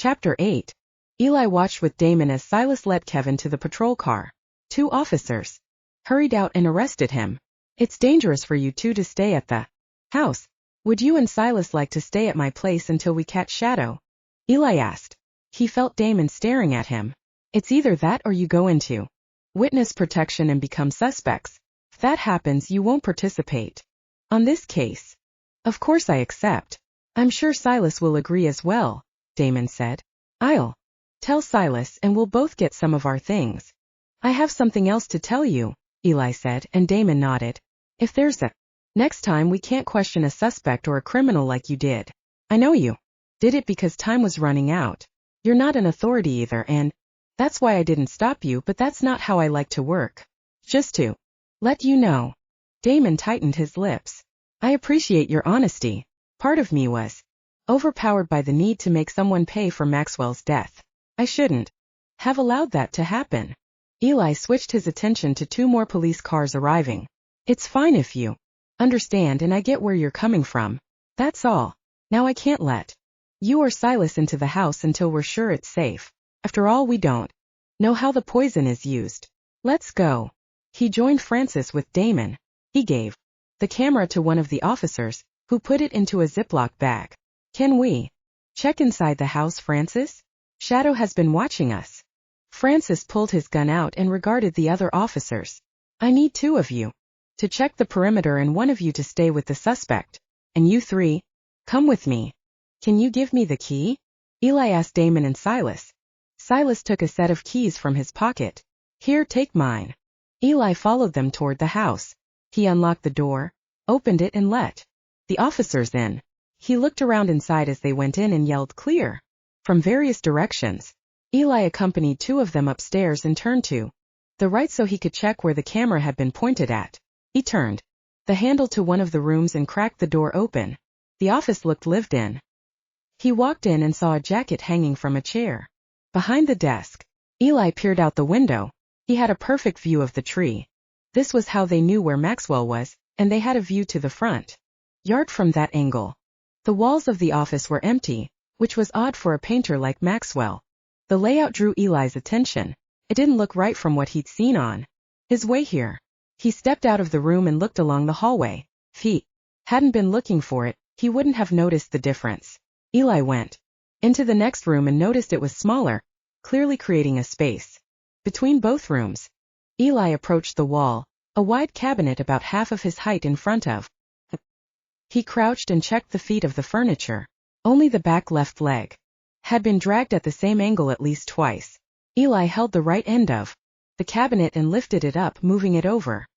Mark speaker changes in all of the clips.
Speaker 1: Chapter 8. Eli watched with Damon as Silas led Kevin to the patrol car. 2 officers hurried out and arrested him. "It's dangerous for you two to stay at the house. Would you and Silas like to stay at my place until we catch Shadow?" Eli asked. He felt Damon staring at him. "It's either that or you go into witness protection and become suspects. If that happens, you won't participate on this case." "Of course I accept. I'm sure Silas will agree as well," Damon said. "I'll tell Silas and we'll both get some of our things." "I have something else to tell you," Eli said, and Damon nodded. "If there's a next time, we can't question a suspect or a criminal like you did. I know you did it because time was running out. You're not an authority either, and that's why I didn't stop you, but that's not how I like to work. Just to let you know." Damon tightened his lips. "I appreciate your honesty. Part of me was overpowered by the need to make someone pay for Maxwell's death. I shouldn't have allowed that to happen." Eli switched his attention to 2 more police cars arriving. "It's fine if you understand, and I get where you're coming from. That's all. Now I can't let you or Silas into the house until we're sure it's safe. After all, we don't know how the poison is used. Let's go." He joined Francis with Damon. He gave the camera to one of the officers, who put it into a Ziploc bag. "Can we check inside the house, Francis? Shadow has been watching us." Francis pulled his gun out and regarded the other officers. "I need 2 of you to check the perimeter and 1 of you to stay with the suspect. And you 3, come with me." "Can you give me the key?" Eli asked Damon and Silas. Silas took a set of keys from his pocket. "Here, take mine." Eli followed them toward the house. He unlocked the door, opened it, and let the officers in. He looked around inside as they went in and yelled, "Clear!" from various directions. Eli accompanied 2 of them upstairs and turned to the right so he could check where the camera had been pointed at. He turned the handle to one of the rooms and cracked the door open. The office looked lived in. He walked in and saw a jacket hanging from a chair behind the desk. Eli peered out the window. He had a perfect view of the tree. This was how they knew where Maxwell was, and they had a view to the front yard from that angle. The walls of the office were empty, which was odd for a painter like Maxwell. The layout drew Eli's attention. It didn't look right from what he'd seen on his way here. He stepped out of the room and looked along the hallway. If he hadn't been looking for it, he wouldn't have noticed the difference. Eli went into the next room and noticed it was smaller, clearly creating a space between both rooms. Eli approached the wall, a wide cabinet about half of his height in front of. He crouched and checked the feet of the furniture. Only the back left leg had been dragged at the same angle at least twice. Eli held the right end of the cabinet and lifted it up, moving it over.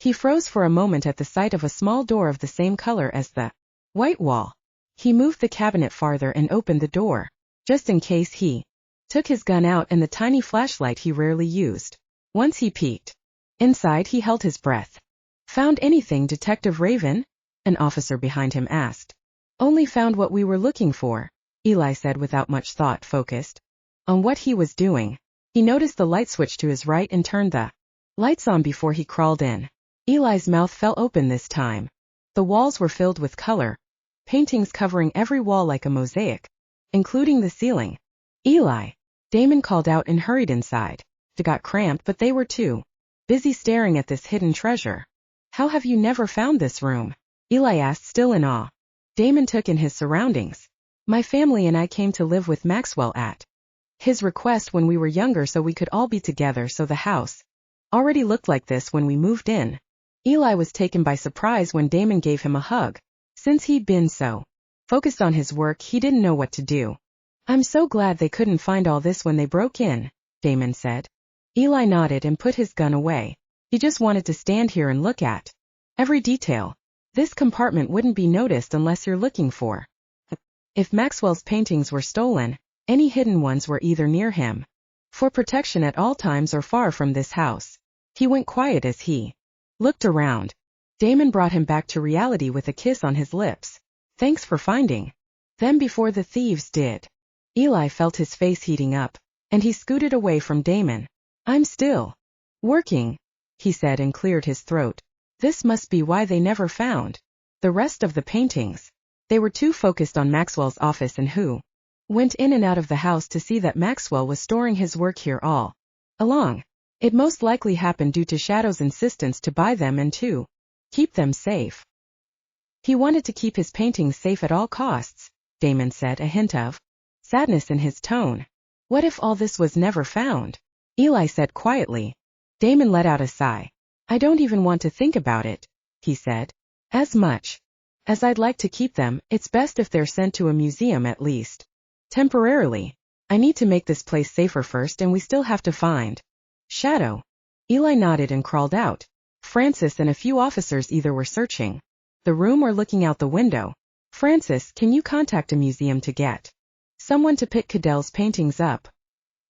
Speaker 1: He froze for a moment at the sight of a small door of the same color as the white wall. He moved the cabinet farther and opened the door. Just in case, he took his gun out and the tiny flashlight he rarely used. Once he peeked inside, he held his breath. "Found anything, Detective Raven?" an officer behind him asked. "Only found what we were looking for," Eli said without much thought, focused on what he was doing. He noticed the light switch to his right and turned the lights on before he crawled in. Eli's mouth fell open this time. The walls were filled with color, paintings covering every wall like a mosaic, including the ceiling. "Eli!" Damon called out and hurried inside. It got cramped, but they were too busy staring at this hidden treasure. "How have you never found this room?" Eli asked, still in awe. Damon took in his surroundings. "My family and I came to live with Maxwell at his request when we were younger so we could all be together, so the house already looked like this when we moved in." Eli was taken by surprise when Damon gave him a hug. Since he'd been so focused on his work, he didn't know what to do. "I'm so glad they couldn't find all this when they broke in," Damon said. Eli nodded and put his gun away. He just wanted to stand here and look at every detail. This compartment wouldn't be noticed unless you're looking for. If Maxwell's paintings were stolen, any hidden ones were either near him, for protection at all times, or far from this house. He went quiet as he looked around. Damon brought him back to reality with a kiss on his lips. "Thanks for finding them before the thieves did." Eli felt his face heating up, and he scooted away from Damon. "I'm still working," he said, and cleared his throat. This must be why they never found the rest of the paintings. They were too focused on Maxwell's office and who went in and out of the house to see that Maxwell was storing his work here all along. It most likely happened due to Shadow's insistence to buy them and to keep them safe. He wanted to keep his paintings safe at all costs, Damon said, a hint of sadness in his tone. What if all this was never found? Eli said quietly. Damon let out a sigh. I don't even want to think about it, he said. As much as I'd like to keep them, it's best if they're sent to a museum at least temporarily. I need to make this place safer first, and we still have to find Shadow. Eli nodded and crawled out. Francis and a few officers either were searching the room or looking out the window. Francis, can you contact a museum to get someone to pick Cadell's paintings up?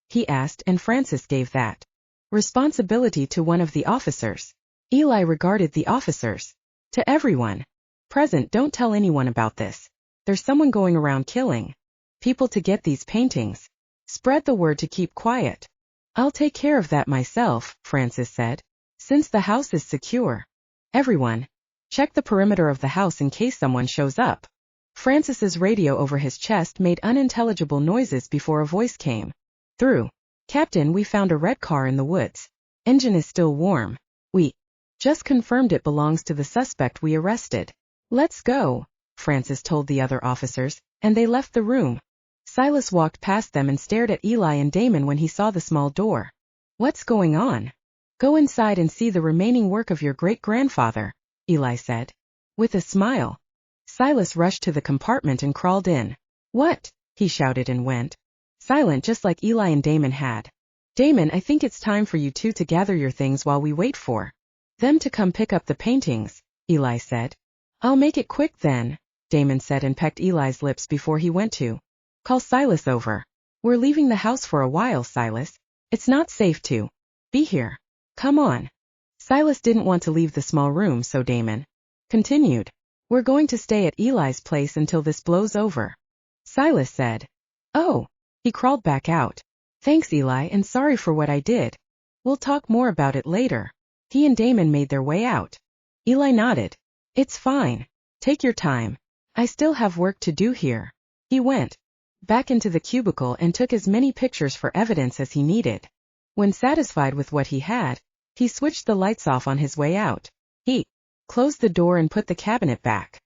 Speaker 1: He asked, and Francis gave that responsibility to one of the officers. Eli regarded the officers. To everyone present, don't tell anyone about this. There's someone going around killing people to get these paintings. Spread the word to keep quiet. I'll take care of that myself, Francis said. Since the house is secure, everyone check the perimeter of the house in case someone shows up. Francis's radio over his chest made unintelligible noises before a voice came through. Captain, we found a red car in the woods. Engine is still warm. We just confirmed it belongs to the suspect we arrested. Let's go, Francis told the other officers, and they left the room. Silas walked past them and stared at Eli and Damon when he saw the small door. What's going on? Go inside and see the remaining work of your great-grandfather, Eli said, with a smile. Silas rushed to the compartment and crawled in. What? He shouted and went silent, just like Eli and Damon had. Damon, I think it's time for you two to gather your things while we wait for them to come pick up the paintings, Eli said. I'll make it quick then, Damon said, and pecked Eli's lips before he went to call Silas over. We're leaving the house for a while, Silas. It's not safe to be here. Come on. Silas didn't want to leave the small room, so Damon continued. We're going to stay at Eli's place until this blows over, Silas said. Oh. He crawled back out. Thanks, Eli, and sorry for what I did. We'll talk more about it later. He and Damon made their way out. Eli nodded. It's fine. Take your time. I still have work to do here. He went back into the cubicle and took as many pictures for evidence as he needed. When satisfied with what he had, he switched the lights off on his way out. He closed the door and put the cabinet back.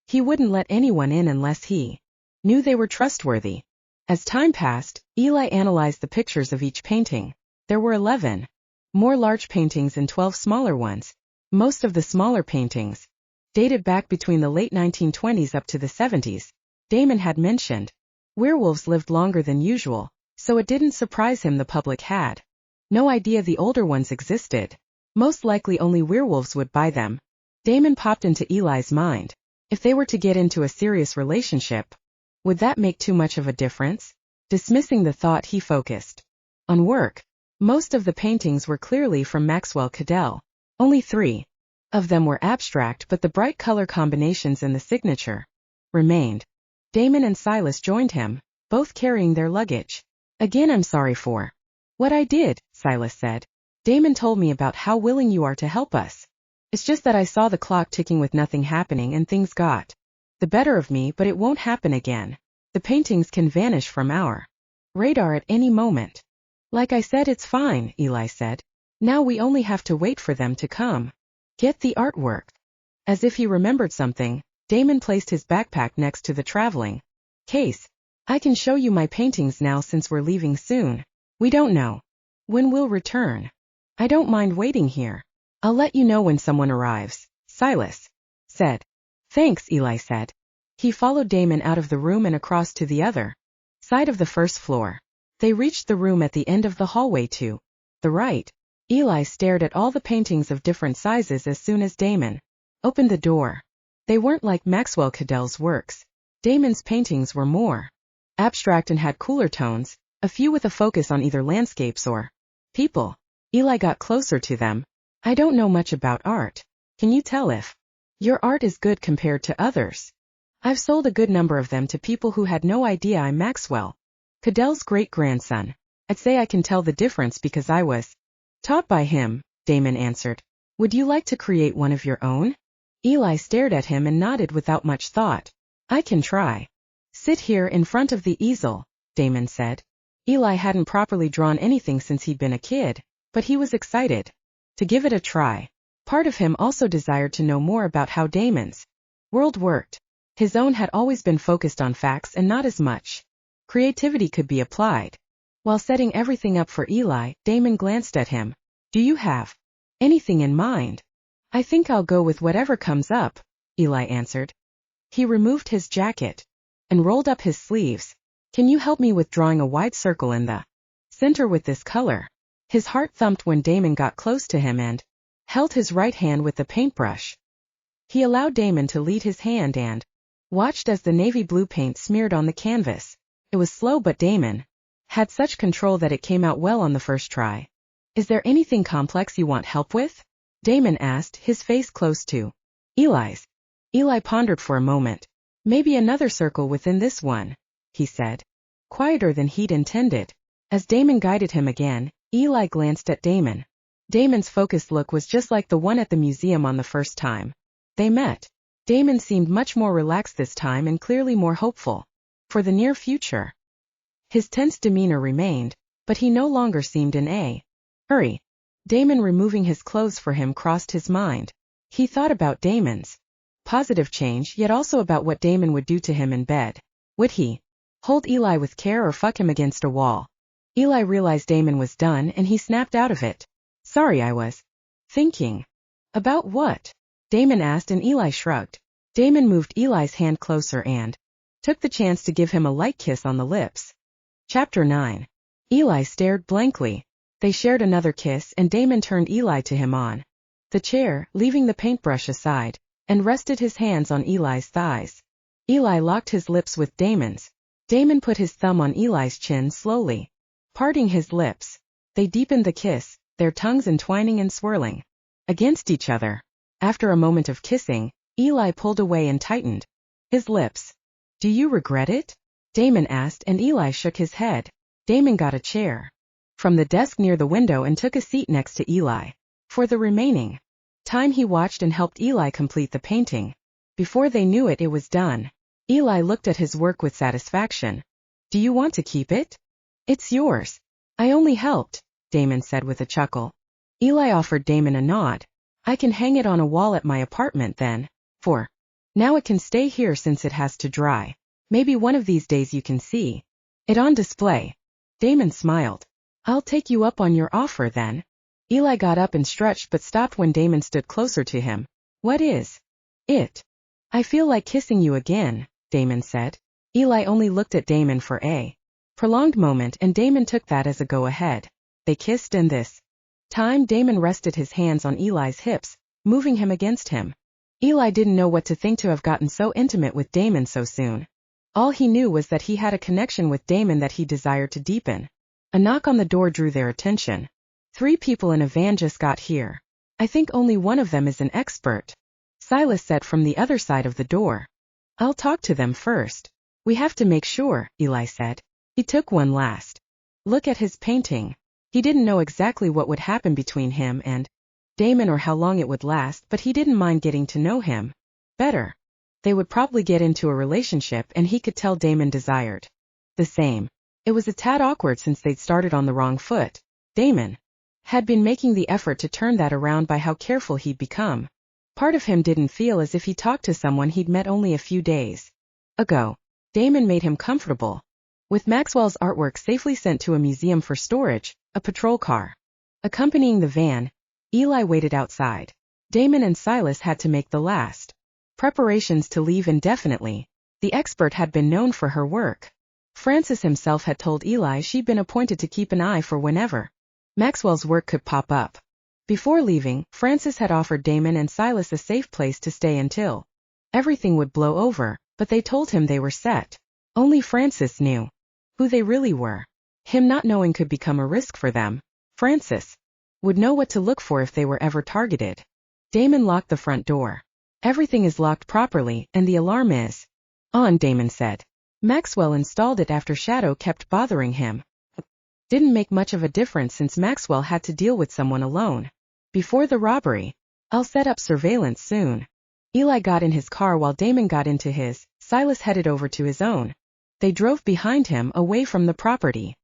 Speaker 1: He wouldn't let anyone in unless he knew they were trustworthy. As time passed, Eli analyzed the pictures of each painting. There were 11 more large paintings and 12 smaller ones. Most of the smaller paintings dated back between the late 1920s up to the 70s. Damon had mentioned werewolves lived longer than usual, so it didn't surprise him the public had no idea the older ones existed. Most likely only werewolves would buy them. Damon popped into Eli's mind. If they were to get into a serious relationship, would that make too much of a difference? Dismissing the thought, he focused on work. Most of the paintings were clearly from Maxwell Cadell. Only 3 of them were abstract, but the bright color combinations and the signature remained. Damon and Silas joined him, both carrying their luggage. Again, I'm sorry for what I did, Silas said. Damon told me about how willing you are to help us. It's just that I saw the clock ticking with nothing happening and things got the better of me, but it won't happen again. The paintings can vanish from our radar at any moment. Like I said, it's fine, Eli said. Now we only have to wait for them to come get the artwork. As if he remembered something, Damon placed his backpack next to the traveling case. I can show you my paintings now since we're leaving soon. We don't know when we'll return. I don't mind waiting here. I'll let you know when someone arrives, Silas said. Thanks, Eli said. He followed Damon out of the room and across to the other side of the first floor. They reached the room at the end of the hallway to the right. Eli stared at all the paintings of different sizes as soon as Damon opened the door. They weren't like Maxwell Cadell's works. Damon's paintings were more abstract and had cooler tones, a few with a focus on either landscapes or people. Eli got closer to them. I don't know much about art. Can you tell if your art is good compared to others? I've sold a good number of them to people who had no idea I'm Maxwell Cadell's great-grandson. I'd say I can tell the difference because I was taught by him, Damon answered. Would you like to create one of your own? Eli stared at him and nodded without much thought. I can try. Sit here in front of the easel, Damon said. Eli hadn't properly drawn anything since he'd been a kid, but he was excited to give it a try. Part of him also desired to know more about how Damon's world worked. His own had always been focused on facts and not as much creativity could be applied. While setting everything up for Eli, Damon glanced at him. Do you have anything in mind? I think I'll go with whatever comes up, Eli answered. He removed his jacket and rolled up his sleeves. Can you help me with drawing a wide circle in the center with this color? His heart thumped when Damon got close to him and held his right hand with the paintbrush. He allowed Damon to lead his hand and watched as the navy blue paint smeared on the canvas. It was slow, but Damon had such control that it came out well on the first try. Is there anything complex you want help with? Damon asked, his face close to Eli's. Eli pondered for a moment. Maybe another circle within this one, he said, quieter than he'd intended. As Damon guided him again, Eli glanced at Damon. Damon's focused look was just like the one at the museum on the first time they met. Damon seemed much more relaxed this time and clearly more hopeful for the near future. His tense demeanor remained, but he no longer seemed in a hurry. Damon removing his clothes for him crossed his mind. He thought about Damon's positive change, yet also about what Damon would do to him in bed. Would he hold Eli with care or fuck him against a wall? Eli realized Damon was done and he snapped out of it. Sorry, I was thinking. About what? Damon asked and Eli shrugged. Damon moved Eli's hand closer and took the chance to give him a light kiss on the lips. Chapter 9. Eli stared blankly. They shared another kiss and Damon turned Eli to him on the chair, leaving the paintbrush aside, and rested his hands on Eli's thighs. Eli locked his lips with Damon's. Damon put his thumb on Eli's chin slowly, parting his lips. They deepened the kiss, their tongues entwining and swirling against each other. After a moment of kissing, Eli pulled away and tightened his lips. Do you regret it? Damon asked and Eli shook his head. Damon got a chair from the desk near the window and took a seat next to Eli. For the remaining time he watched and helped Eli complete the painting. Before they knew it, it was done. Eli looked at his work with satisfaction. Do you want to keep it? It's yours. I only helped, Damon said with a chuckle. Eli offered Damon a nod. I can hang it on a wall at my apartment then. For now it can stay here since it has to dry. Maybe one of these days you can see it on display. Damon smiled. I'll take you up on your offer then. Eli got up and stretched but stopped when Damon stood closer to him. What is it? I feel like kissing you again, Damon said. Eli only looked at Damon for a prolonged moment and Damon took that as a go-ahead. They kissed and this time Damon rested his hands on Eli's hips, moving him against him. Eli didn't know what to think to have gotten so intimate with Damon so soon. All he knew was that he had a connection with Damon that he desired to deepen. A knock on the door drew their attention. 3 people in a van just got here. I think only one of them is an expert, Silas said from the other side of the door. I'll talk to them first. We have to make sure, Eli said. He took one last look at his painting. He didn't know exactly what would happen between him and Damon or how long it would last, but he didn't mind getting to know him better. They would probably get into a relationship and he could tell Damon desired the same. It was a tad awkward since they'd started on the wrong foot. Damon had been making the effort to turn that around by how careful he'd become. Part of him didn't feel as if he talked to someone he'd met only a few days ago. Damon made him comfortable. With Maxwell's artwork safely sent to a museum for storage, a patrol car accompanying the van, Eli waited outside. Damon and Silas had to make the last preparations to leave indefinitely. The expert had been known for her work. Francis himself had told Eli she'd been appointed to keep an eye for whenever Maxwell's work could pop up. Before leaving, Francis had offered Damon and Silas a safe place to stay until everything would blow over, but they told him they were set. Only Francis knew who they really were. Him not knowing could become a risk for them. Francis would know what to look for if they were ever targeted. Damon locked the front door. Everything is locked properly, and the alarm is on, Damon said. Maxwell installed it after Shadow kept bothering him. Didn't make much of a difference since Maxwell had to deal with someone alone before the robbery. I'll set up surveillance soon. Eli got in his car while Damon got into his. Silas headed over to his own They drove behind him away from the property.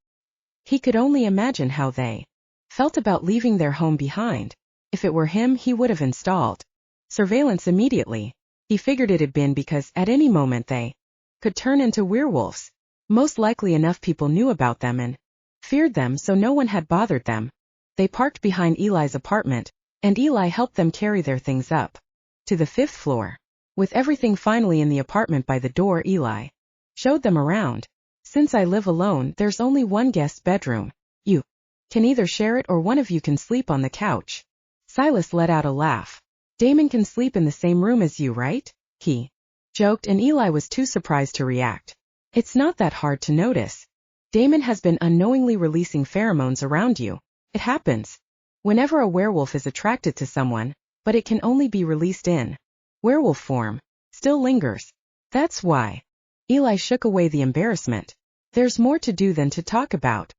Speaker 1: He could only imagine how they felt about leaving their home behind. If it were him, he would have installed surveillance immediately. He figured it had been because at any moment they could turn into werewolves. Most likely enough people knew about them and feared them, so no one had bothered them. They parked behind Eli's apartment, and Eli helped them carry their things up to the 5th floor. With everything finally in the apartment by the door, Eli showed them around. Since I live alone, there's only one guest bedroom. You can either share it or one of you can sleep on the couch. Silas let out a laugh. Damon can sleep in the same room as you, right? He joked, and Eli was too surprised to react. It's not that hard to notice. Damon has been unknowingly releasing pheromones around you. It happens whenever a werewolf is attracted to someone, but it can only be released in werewolf form. Still lingers. That's why. Eli shook away the embarrassment. There's more to do than to talk about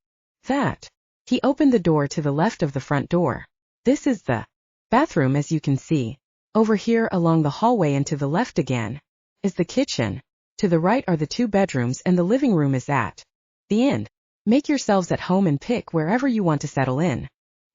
Speaker 1: that. He opened the door to the left of the front door. This is the bathroom, as you can see. Over here along the hallway and to the left again is the kitchen. To the right are the 2 bedrooms, and the living room is at the end. Make yourselves at home and pick wherever you want to settle in.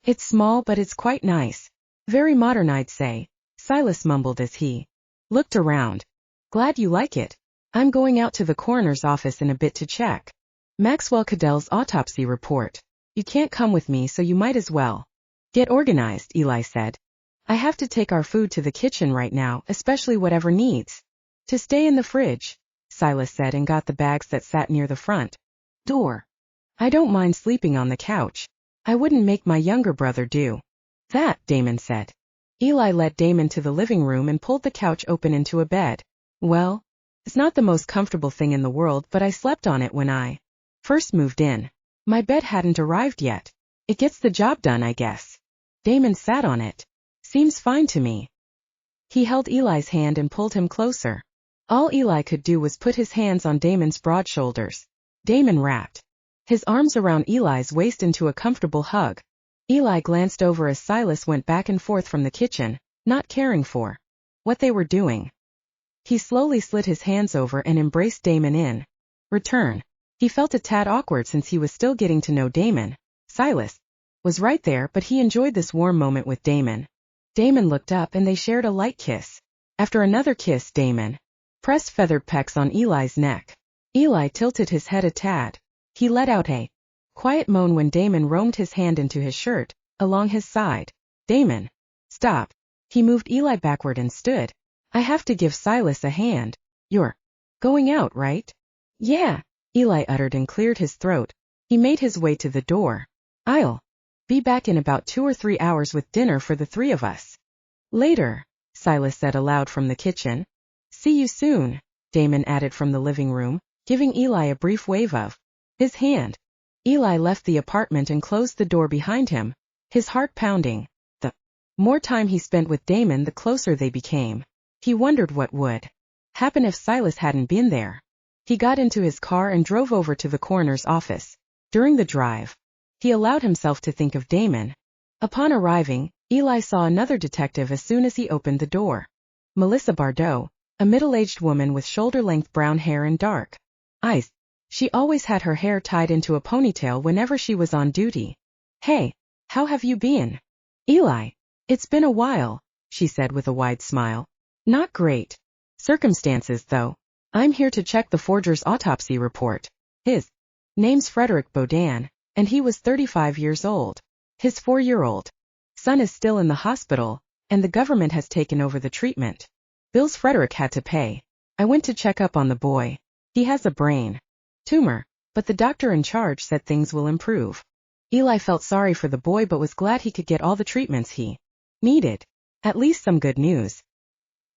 Speaker 1: It's small, but it's quite nice. Very modern, I'd say, Silas mumbled as he looked around. Glad you like it. I'm going out to the coroner's office in a bit to check Maxwell Cadell's autopsy report. You can't come with me, so you might as well get organized, Eli said. I have to take our food to the kitchen right now, especially whatever needs to stay in the fridge, Silas said, and got the bags that sat near the front door. I don't mind sleeping on the couch. I wouldn't make my younger brother do that, Damon said. Eli led Damon to the living room and pulled the couch open into a bed. Well, it's not the most comfortable thing in the world, but I slept on it when I first moved in. My bed hadn't arrived yet. It gets the job done, I guess. Damon sat on it. Seems fine to me. He held Eli's hand and pulled him closer. All Eli could do was put his hands on Damon's broad shoulders. Damon wrapped his arms around Eli's waist into a comfortable hug. Eli glanced over as Silas went back and forth from the kitchen, not caring for what they were doing. He slowly slid his hands over and embraced Damon in return. He felt a tad awkward since he was still getting to know Damon. Silas was right there, but he enjoyed this warm moment with Damon. Damon looked up and they shared a light kiss. After another kiss, Damon pressed feathered pecks on Eli's neck. Eli tilted his head a tad. He let out a quiet moan when Damon roamed his hand into his shirt, along his side. Damon, stop. He moved Eli backward and stood. I have to give Silas a hand. You're going out, right? Yeah, Eli uttered and cleared his throat. He made his way to the door. I'll be back in about 2 or 3 hours with dinner for the 3 of us. Later, Silas said aloud from the kitchen. See you soon, Damon added from the living room, giving Eli a brief wave of his hand. Eli left the apartment and closed the door behind him, his heart pounding. The more time he spent with Damon, the closer they became. He wondered what would happen if Silas hadn't been there. He got into his car and drove over to the coroner's office. During the drive, he allowed himself to think of Damon. Upon arriving, Eli saw another detective as soon as he opened the door. Melissa Bardot, a middle-aged woman with shoulder-length brown hair and dark eyes. She always had her hair tied into a ponytail whenever she was on duty. Hey, how have you been? Eli, it's been a while, she said with a wide smile. Not great circumstances, though. I'm here to check the forger's autopsy report. His name's Frederick Baudin, and he was 35 years old. His 4-year-old son is still in the hospital, and the government has taken over the treatment. Bills Frederick had to pay. I went to check up on the boy. He has a brain tumor, but the doctor in charge said things will improve. Eli felt sorry for the boy but was glad he could get all the treatments he needed. At least some good news.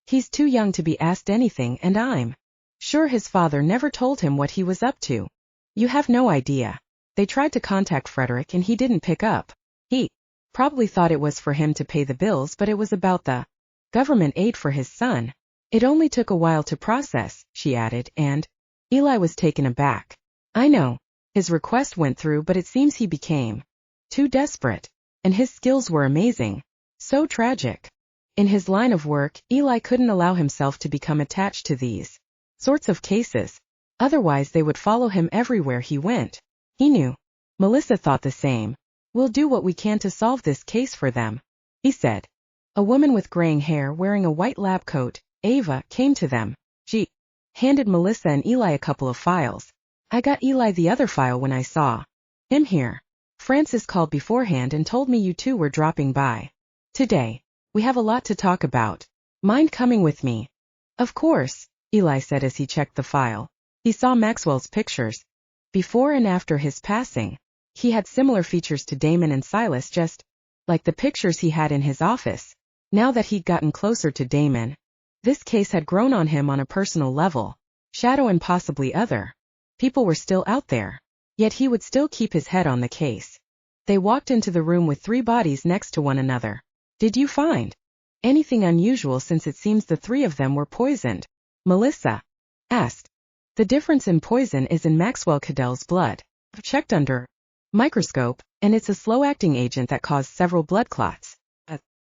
Speaker 1: He's too young to be asked anything, and I'm sure his father never told him what he was up to. You have no idea. They tried to contact Frederick and he didn't pick up. He probably thought it was for him to pay the bills, but it was about the government aid for his son. It only took a while to process, she added, and Eli was taken aback. I know. His request went through, but it seems he became too desperate. And his skills were amazing. So tragic. In his line of work, Eli couldn't allow himself to become attached to these sorts of cases. Otherwise they would follow him everywhere he went. He knew. Melissa thought the same. We'll do what we can to solve this case for them, he said. A woman with graying hair wearing a white lab coat, Ava, came to them. She handed Melissa and Eli a couple of files. I got Eli the other file when I saw him here. Francis called beforehand and told me you two were dropping by today. We have a lot to talk about. Mind coming with me? Of course, Eli said as he checked the file. He saw Maxwell's pictures. Before and after his passing, he had similar features to Damon and Silas, just like the pictures he had in his office. Now that he'd gotten closer to Damon, this case had grown on him on a personal level. Shadow and possibly other people were still out there, yet he would still keep his head on the case. They walked into the room with 3 bodies next to one another. Did you find anything unusual, since it seems the 3 of them were poisoned? Melissa asked. The difference in poison is in Maxwell Cadell's blood. I've checked under microscope, and it's a slow-acting agent that caused several blood clots.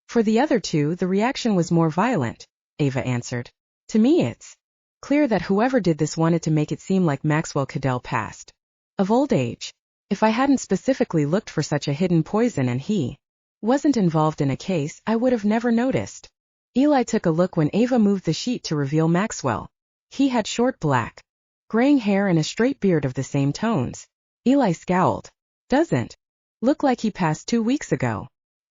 Speaker 1: For the other 2, the reaction was more violent, Ava answered. To me it's clear that whoever did this wanted to make it seem like Maxwell Cadell passed of old age. If I hadn't specifically looked for such a hidden poison and he wasn't involved in a case, I would have never noticed. Eli took a look when Ava moved the sheet to reveal Maxwell. He had short black, graying hair and a straight beard of the same tones. Eli scowled. Doesn't look like he passed 2 weeks ago.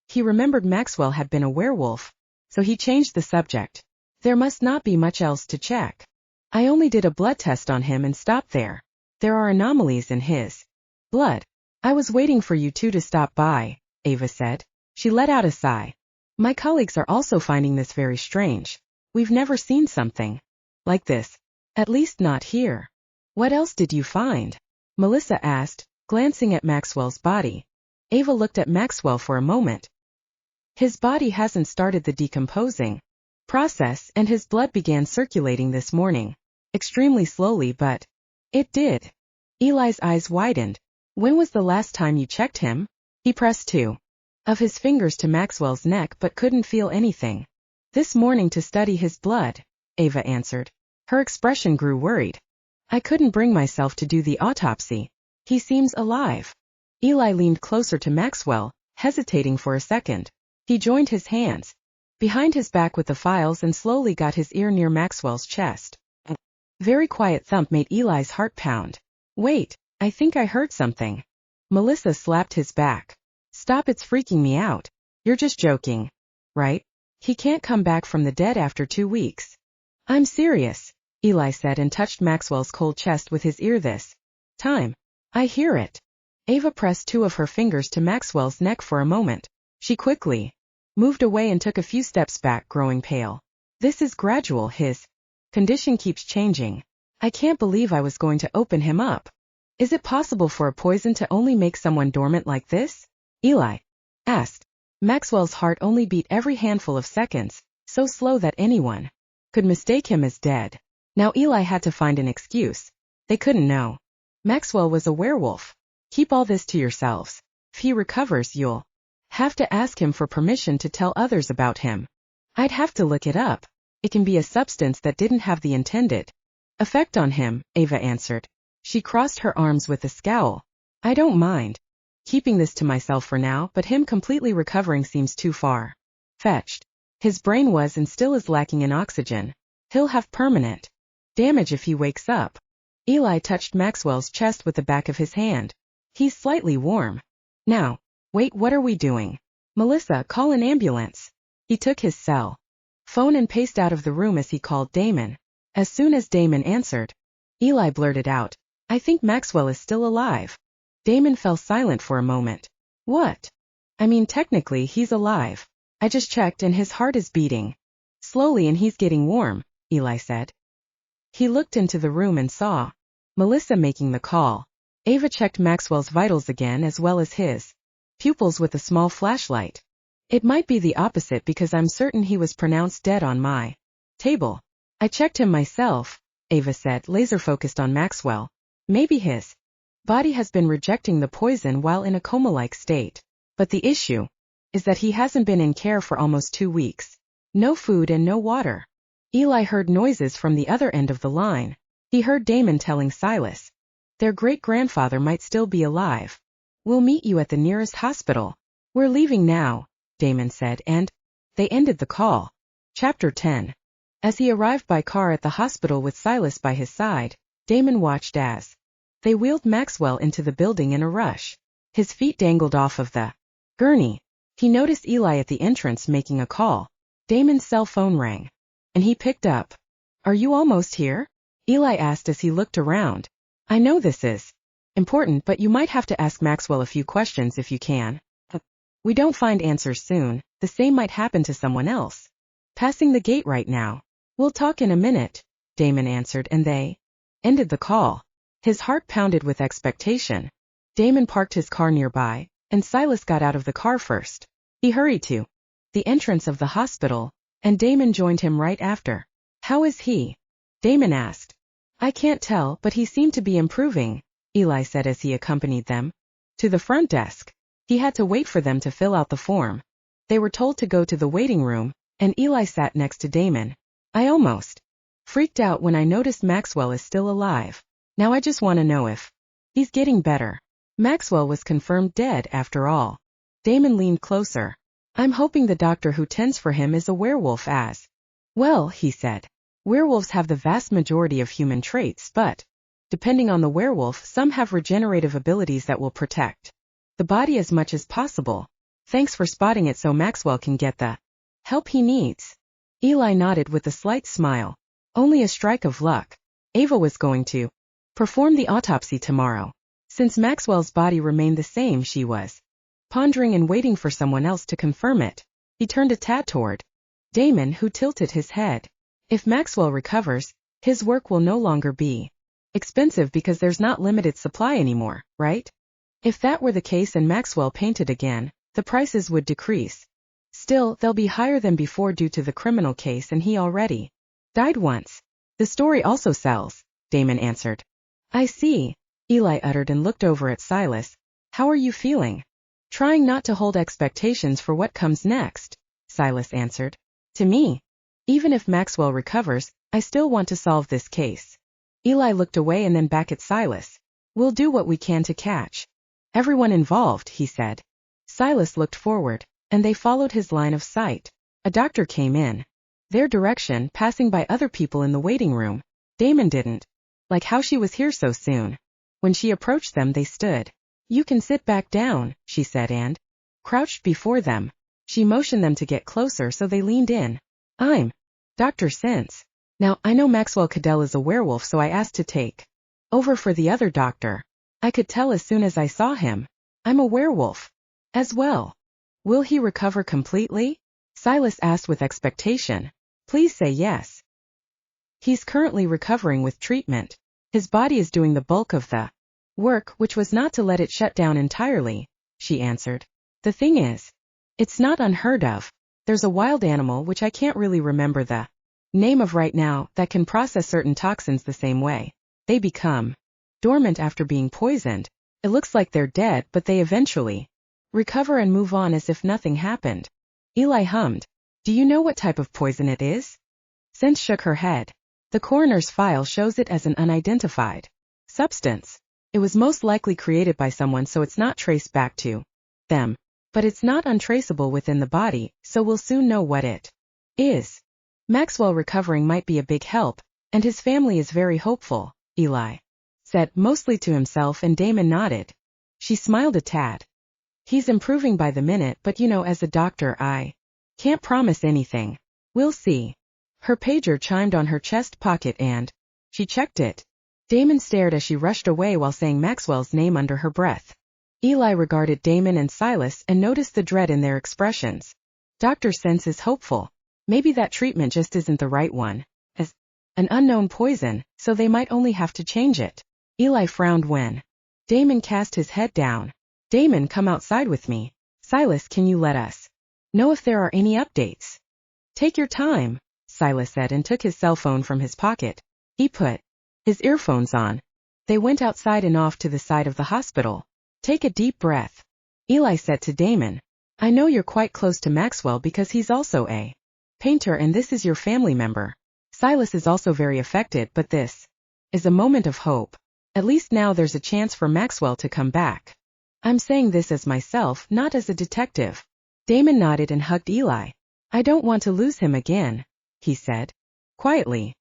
Speaker 1: He remembered Maxwell had been a werewolf, so he changed the subject. There must not be much else to check. I only did a blood test on him and stopped there. There are anomalies in his blood. I was waiting for you 2 to stop by, Ava said. She let out a sigh. My colleagues are also finding this very strange. We've never seen something like this. At least not here. What else did you find? Melissa asked, glancing at Maxwell's body. Ava looked at Maxwell for a moment. His body hasn't started the decomposing process, and his blood began circulating this morning. Extremely slowly, but it did. Eli's eyes widened. When was the last time you checked him? He pressed 2 of his fingers to Maxwell's neck but couldn't feel anything. This morning to study his blood, Ava answered. Her expression grew worried. I couldn't bring myself to do the autopsy. He seems alive. Eli leaned closer to Maxwell, hesitating for a second. He joined his hands behind his back with the files and slowly got his ear near Maxwell's chest. A very quiet thump made Eli's heart pound. Wait, I think I heard something. Melissa slapped his back. Stop, it's freaking me out. You're just joking, right? He can't come back from the dead after 2 weeks. I'm serious, Eli said and touched Maxwell's cold chest with his ear this time. I hear it. Ava pressed 2 of her fingers to Maxwell's neck for a moment. She quickly moved away and took a few steps back, growing pale. This is gradual. His condition keeps changing. I can't believe I was going to open him up. Is it possible for a poison to only make someone dormant like this? Eli asked. Maxwell's heart only beat every handful of seconds, so slow that anyone could mistake him as dead. Now Eli had to find an excuse. They couldn't know. Maxwell was a werewolf. Keep all this to yourselves. If he recovers, you'll have to ask him for permission to tell others about him. I'd have to look it up. It can be a substance that didn't have the intended effect on him, Ava answered. She crossed her arms with a scowl. I don't mind keeping this to myself for now, but him completely recovering seems too far fetched. His brain was and still is lacking in oxygen. He'll have permanent damage if he wakes up. Eli touched Maxwell's chest with the back of his hand. He's slightly warm. Now, wait, what are we doing? Melissa, call an ambulance. He took his cell phone and paced out of the room as he called Damon. As soon as Damon answered, Eli blurted out, I think Maxwell is still alive. Damon fell silent for a moment. What? I mean, technically he's alive. I just checked and his heart is beating slowly and he's getting warm, Eli said. He looked into the room and saw Melissa making the call. Ava checked Maxwell's vitals again as well as his pupils with a small flashlight. It might be the opposite because I'm certain he was pronounced dead on my table. I checked him myself, Ava said, laser-focused on Maxwell. Maybe his body has been rejecting the poison while in a coma-like state. But the issue is that he hasn't been in care for almost 2 weeks. No food and no water. Eli heard noises from the other end of the line. He heard Damon telling Silas. Their great-grandfather might still be alive. We'll meet you at the nearest hospital. We're leaving now, Damon said, and they ended the call. Chapter 10. As he arrived by car at the hospital with Silas by his side, Damon watched as they wheeled Maxwell into the building in a rush. His feet dangled off of the gurney. He noticed Eli at the entrance making a call. Damon's cell phone rang, and he picked up. Are you almost here? Eli asked as he looked around. I know this is important, but you might have to ask Maxwell a few questions if you can. We don't find answers soon, the same might happen to someone else. Passing the gate right now. We'll talk in a minute, Damon answered, and they ended the call. His heart pounded with expectation. Damon parked his car nearby, and Silas got out of the car first. He hurried to the entrance of the hospital, and Damon joined him right after. How is he? Damon asked. I can't tell, but he seemed to be improving, Eli said as he accompanied them to the front desk. He had to wait for them to fill out the form. They were told to go to the waiting room, and Eli sat next to Damon. I almost freaked out when I noticed Maxwell is still alive. Now I just want to know if he's getting better. Maxwell was confirmed dead after all. Damon leaned closer. I'm hoping the doctor who tends for him is a werewolf as well, he said. Werewolves have the vast majority of human traits, but depending on the werewolf, some have regenerative abilities that will protect the body as much as possible. Thanks for spotting it so Maxwell can get the help he needs. Eli nodded with a slight smile. Only a strike of luck. Ava was going to perform the autopsy tomorrow. Since Maxwell's body remained the same, she was pondering and waiting for someone else to confirm it. He turned a tad toward Damon, who tilted his head. If Maxwell recovers, his work will no longer be expensive because there's not limited supply anymore, right? If that were the case and Maxwell painted again, the prices would decrease. Still, they'll be higher than before due to the criminal case, and he already died once. The story also sells, Damon answered. I see, Eli uttered and looked over at Silas. How are you feeling? Trying not to hold expectations for what comes next, Silas answered. To me, even if Maxwell recovers, I still want to solve this case. Eli looked away and then back at Silas. We'll do what we can to catch everyone involved, he said. Silas looked forward, and they followed his line of sight. A doctor came in their direction, passing by other people in the waiting room. Damon didn't like how she was here so soon. When she approached them, they stood. You can sit back down, she said, and crouched before them. She motioned them to get closer, so they leaned in. I'm Dr. Sense. Now, I know Maxwell Cadell is a werewolf, so I asked to take over for the other doctor. I could tell as soon as I saw him. I'm a werewolf as well. Will he recover completely? Silas asked with expectation. Please say yes. He's currently recovering with treatment. His body is doing the bulk of the work, which was not to let it shut down entirely, she answered. The thing is, it's not unheard of. There's a wild animal, which I can't really remember the name of right now, that can process certain toxins the same way. They become dormant after being poisoned. It looks like they're dead, but they eventually recover and move on as if nothing happened. Eli hummed. Do you know what type of poison it is? Sense shook her head. The coroner's file shows it as an unidentified substance. It was most likely created by someone, so it's not traced back to them. But it's not untraceable within the body, so we'll soon know what it is. Maxwell recovering might be a big help, and his family is very hopeful, Eli said, mostly to himself, and Damon nodded. She smiled a tad. He's improving by the minute, but as a doctor, I can't promise anything. We'll see. Her pager chimed on her chest pocket and she checked it. Damon stared as she rushed away while saying Maxwell's name under her breath. Eli regarded Damon and Silas and noticed the dread in their expressions. Dr. Sense is hopeful. Maybe that treatment just isn't the right one. As an unknown poison, so they might only have to change it. Eli frowned when Damon cast his head down. Damon, come outside with me. Silas, can you let us know if there are any updates? Take your time, Silas said and took his cell phone from his pocket. He put his earphones on. They went outside and off to the side of the hospital. Take a deep breath. Eli said to Damon. I know you're quite close to Maxwell because he's also a painter and this is your family member. Silas is also very affected, but this is a moment of hope. At least now there's a chance for Maxwell to come back. I'm saying this as myself, not as a detective. Damon nodded and hugged Eli. I don't want to lose him again, he said, quietly.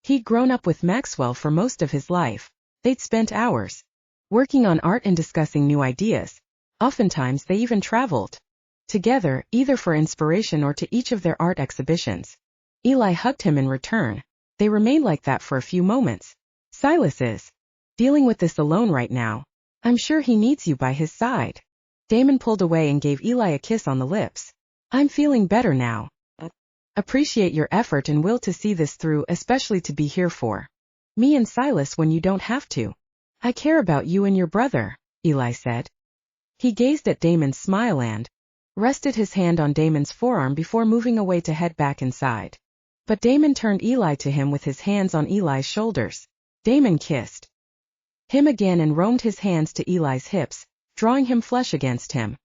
Speaker 1: He'd grown up with Maxwell for most of his life. They'd spent hours working on art and discussing new ideas. Oftentimes they even traveled together, either for inspiration or to each of their art exhibitions. Eli hugged him in return. They remained like that for a few moments. Silas is dealing with this alone right now. I'm sure he needs you by his side. Damon pulled away and gave Eli a kiss on the lips. I'm feeling better now. Appreciate your effort and will to see this through, especially to be here for me and Silas when you don't have to. I care about you and your brother, Eli said. He gazed at Damon's smile and rested his hand on Damon's forearm before moving away to head back inside. But Damon turned Eli to him with his hands on Eli's shoulders. Damon kissed him again and roamed his hands to Eli's hips, drawing him flush against him.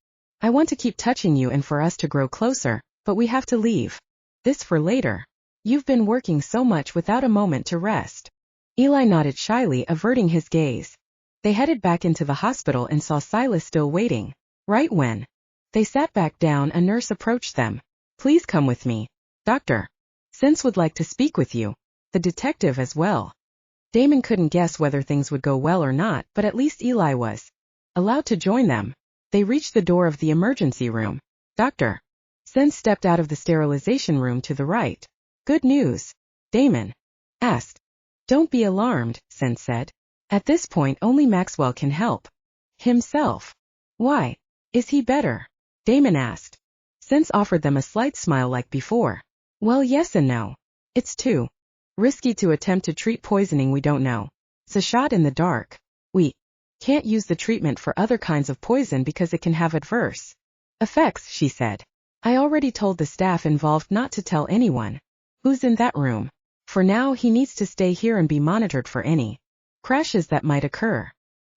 Speaker 1: I want to keep touching you and for us to grow closer, but we have to leave this for later. You've been working so much without a moment to rest. Eli nodded shyly, averting his gaze. They headed back into the hospital and saw Silas still waiting. Right when they sat back down, a nurse approached them. Please come with me, Doctor. Sims would like to speak with you. The detective as well. Damon couldn't guess whether things would go well or not, but at least Eli was allowed to join them. They reached the door of the emergency room. Dr. Sims stepped out of the sterilization room to the right. Good news? Damon asked. Don't be alarmed, Sims said. At this point only Maxwell can help himself. Why? Is he better? Damon asked. Sims offered them a slight smile like before. Well, yes and no. It's too risky to attempt to treat poisoning we don't know. It's a shot in the dark. We can't use the treatment for other kinds of poison because it can have adverse effects, she said. I already told the staff involved not to tell anyone who's in that room. For now he needs to stay here and be monitored for any crashes that might occur.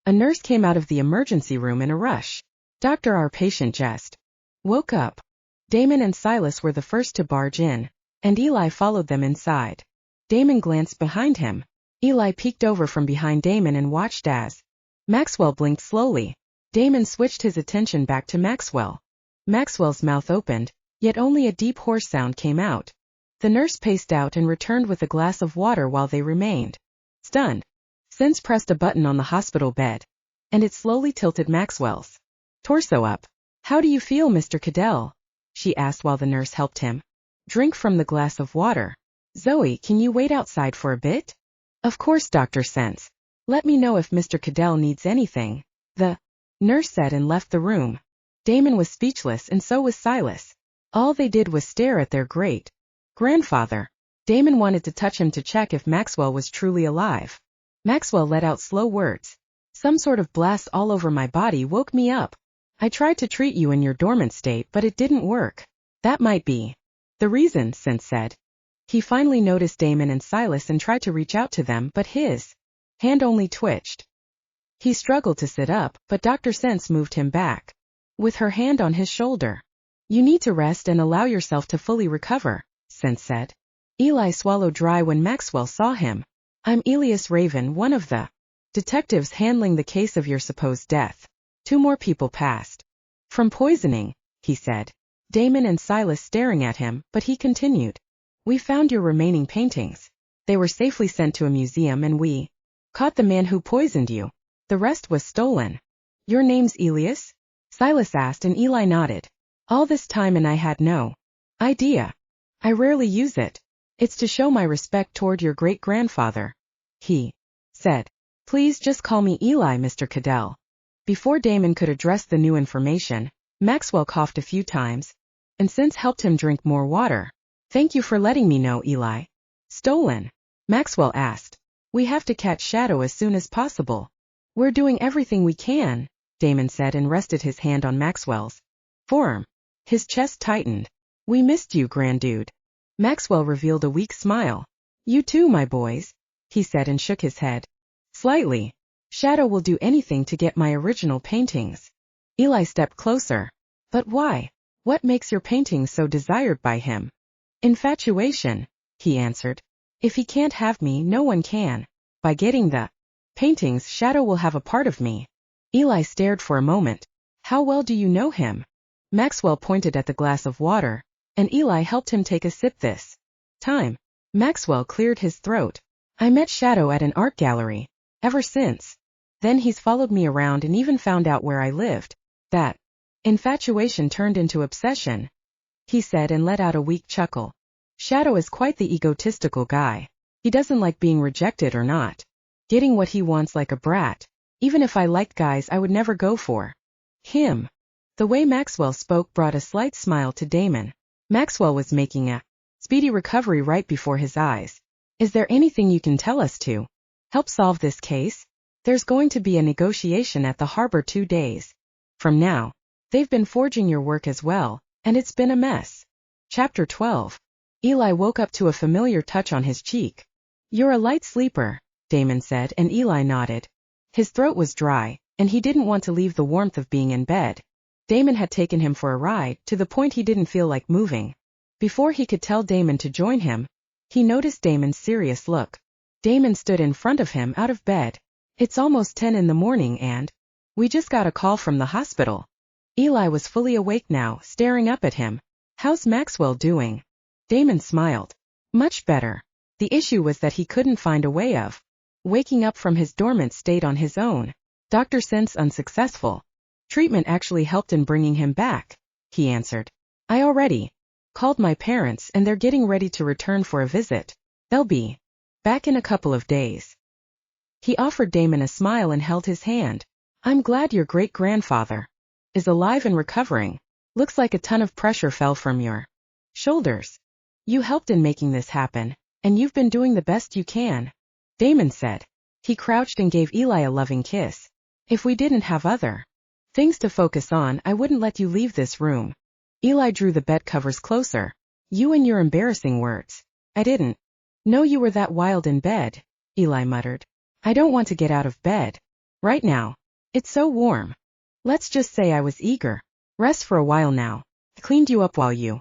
Speaker 1: A nurse came out of the emergency room in a rush. Doctor, our patient just woke up. Damon and Silas were the first to barge in, and Eli followed them inside. Damon glanced behind him. Eli peeked over from behind Damon and watched as Maxwell blinked slowly. Damon switched his attention back to Maxwell. Maxwell's mouth opened, yet only a deep hoarse sound came out. The nurse paced out and returned with a glass of water while they remained stunned. Sims pressed a button on the hospital bed, and it slowly tilted Maxwell's torso up. How do you feel, Mr. Cadell? She asked while the nurse helped him drink from the glass of water. Zoe, can you wait outside for a bit? Of course, Dr. Sense. Let me know if Mr. Cadell needs anything, the nurse said and left the room. Damon was speechless and so was Silas. All they did was stare at their great-grandfather. Damon wanted to touch him to check if Maxwell was truly alive. Maxwell let out slow words. Some sort of blast all over my body woke me up. I tried to treat you in your dormant state, but it didn't work. That might be the reason, Sense said. He finally noticed Damon and Silas and tried to reach out to them, but his hand only twitched. He struggled to sit up, but Dr. Sense moved him back with her hand on his shoulder. You need to rest and allow yourself to fully recover, Sense said. Eli swallowed dry when Maxwell saw him. I'm Elias Raven, one of the detectives handling the case of your supposed death. 2 more people passed from poisoning, he said. Damon and Silas staring at him, but he continued. We found your remaining paintings. They were safely sent to a museum and we caught the man who poisoned you. The rest was stolen. Your name's Elias? Silas asked and Eli nodded. All this time and I had no idea. I rarely use it. It's to show my respect toward your great-grandfather, he said. Please just call me Eli, Mr. Cadell. Before Damon could address the new information, Maxwell coughed a few times, and Sense helped him drink more water. Thank you for letting me know, Eli. Stolen? Maxwell asked. We have to catch Shadow as soon as possible. We're doing everything we can, Damon said and rested his hand on Maxwell's forearm. His chest tightened. We missed you, grand dude. Maxwell revealed a weak smile. You too, my boys, he said and shook his head. Slightly. Shadow will do anything to get my original paintings. Eli stepped closer. But why? What makes your paintings so desired by him? Infatuation, he answered. If he can't have me, no one can. By getting the paintings, Shadow will have a part of me. Eli stared for a moment. How well do you know him? Maxwell pointed at the glass of water, and Eli helped him take a sip this time. Maxwell cleared his throat. I met Shadow at an art gallery. Ever since then he's followed me around and even found out where I lived. That infatuation turned into obsession, he said and let out a weak chuckle. Shadow is quite the egotistical guy. He doesn't like being rejected or not getting what he wants like a brat. Even if I liked guys, I would never go for him. The way Maxwell spoke brought a slight smile to Damon. Maxwell was making a speedy recovery right before his eyes. Is there anything you can tell us to help solve this case? There's going to be a negotiation at the harbor 2 days from now. They've been forging your work as well, and it's been a mess. Chapter 12. Eli woke up to a familiar touch on his cheek. You're a light sleeper, Damon said, and Eli nodded. His throat was dry, and he didn't want to leave the warmth of being in bed. Damon had taken him for a ride, to the point he didn't feel like moving. Before he could tell Damon to join him, he noticed Damon's serious look. Damon stood in front of him out of bed. It's almost 10 in the morning and we just got a call from the hospital. Eli was fully awake now, staring up at him. How's Maxwell doing? Damon smiled. Much better. The issue was that he couldn't find a way of waking up from his dormant state on his own. Doctor since unsuccessful. Treatment actually helped in bringing him back, he answered. I already called my parents and they're getting ready to return for a visit. They'll be back in a couple of days. He offered Damon a smile and held his hand. I'm glad your great-grandfather is alive and recovering. Looks like a ton of pressure fell from your shoulders. You helped in making this happen, and you've been doing the best you can, Damon said. He crouched and gave Eli a loving kiss. If we didn't have other things to focus on, I wouldn't let you leave this room. Eli drew the bed covers closer. You and your embarrassing words. I didn't know you were that wild in bed, Eli muttered. I don't want to get out of bed right now. It's so warm. Let's just say I was eager. Rest for a while now. I cleaned you up while you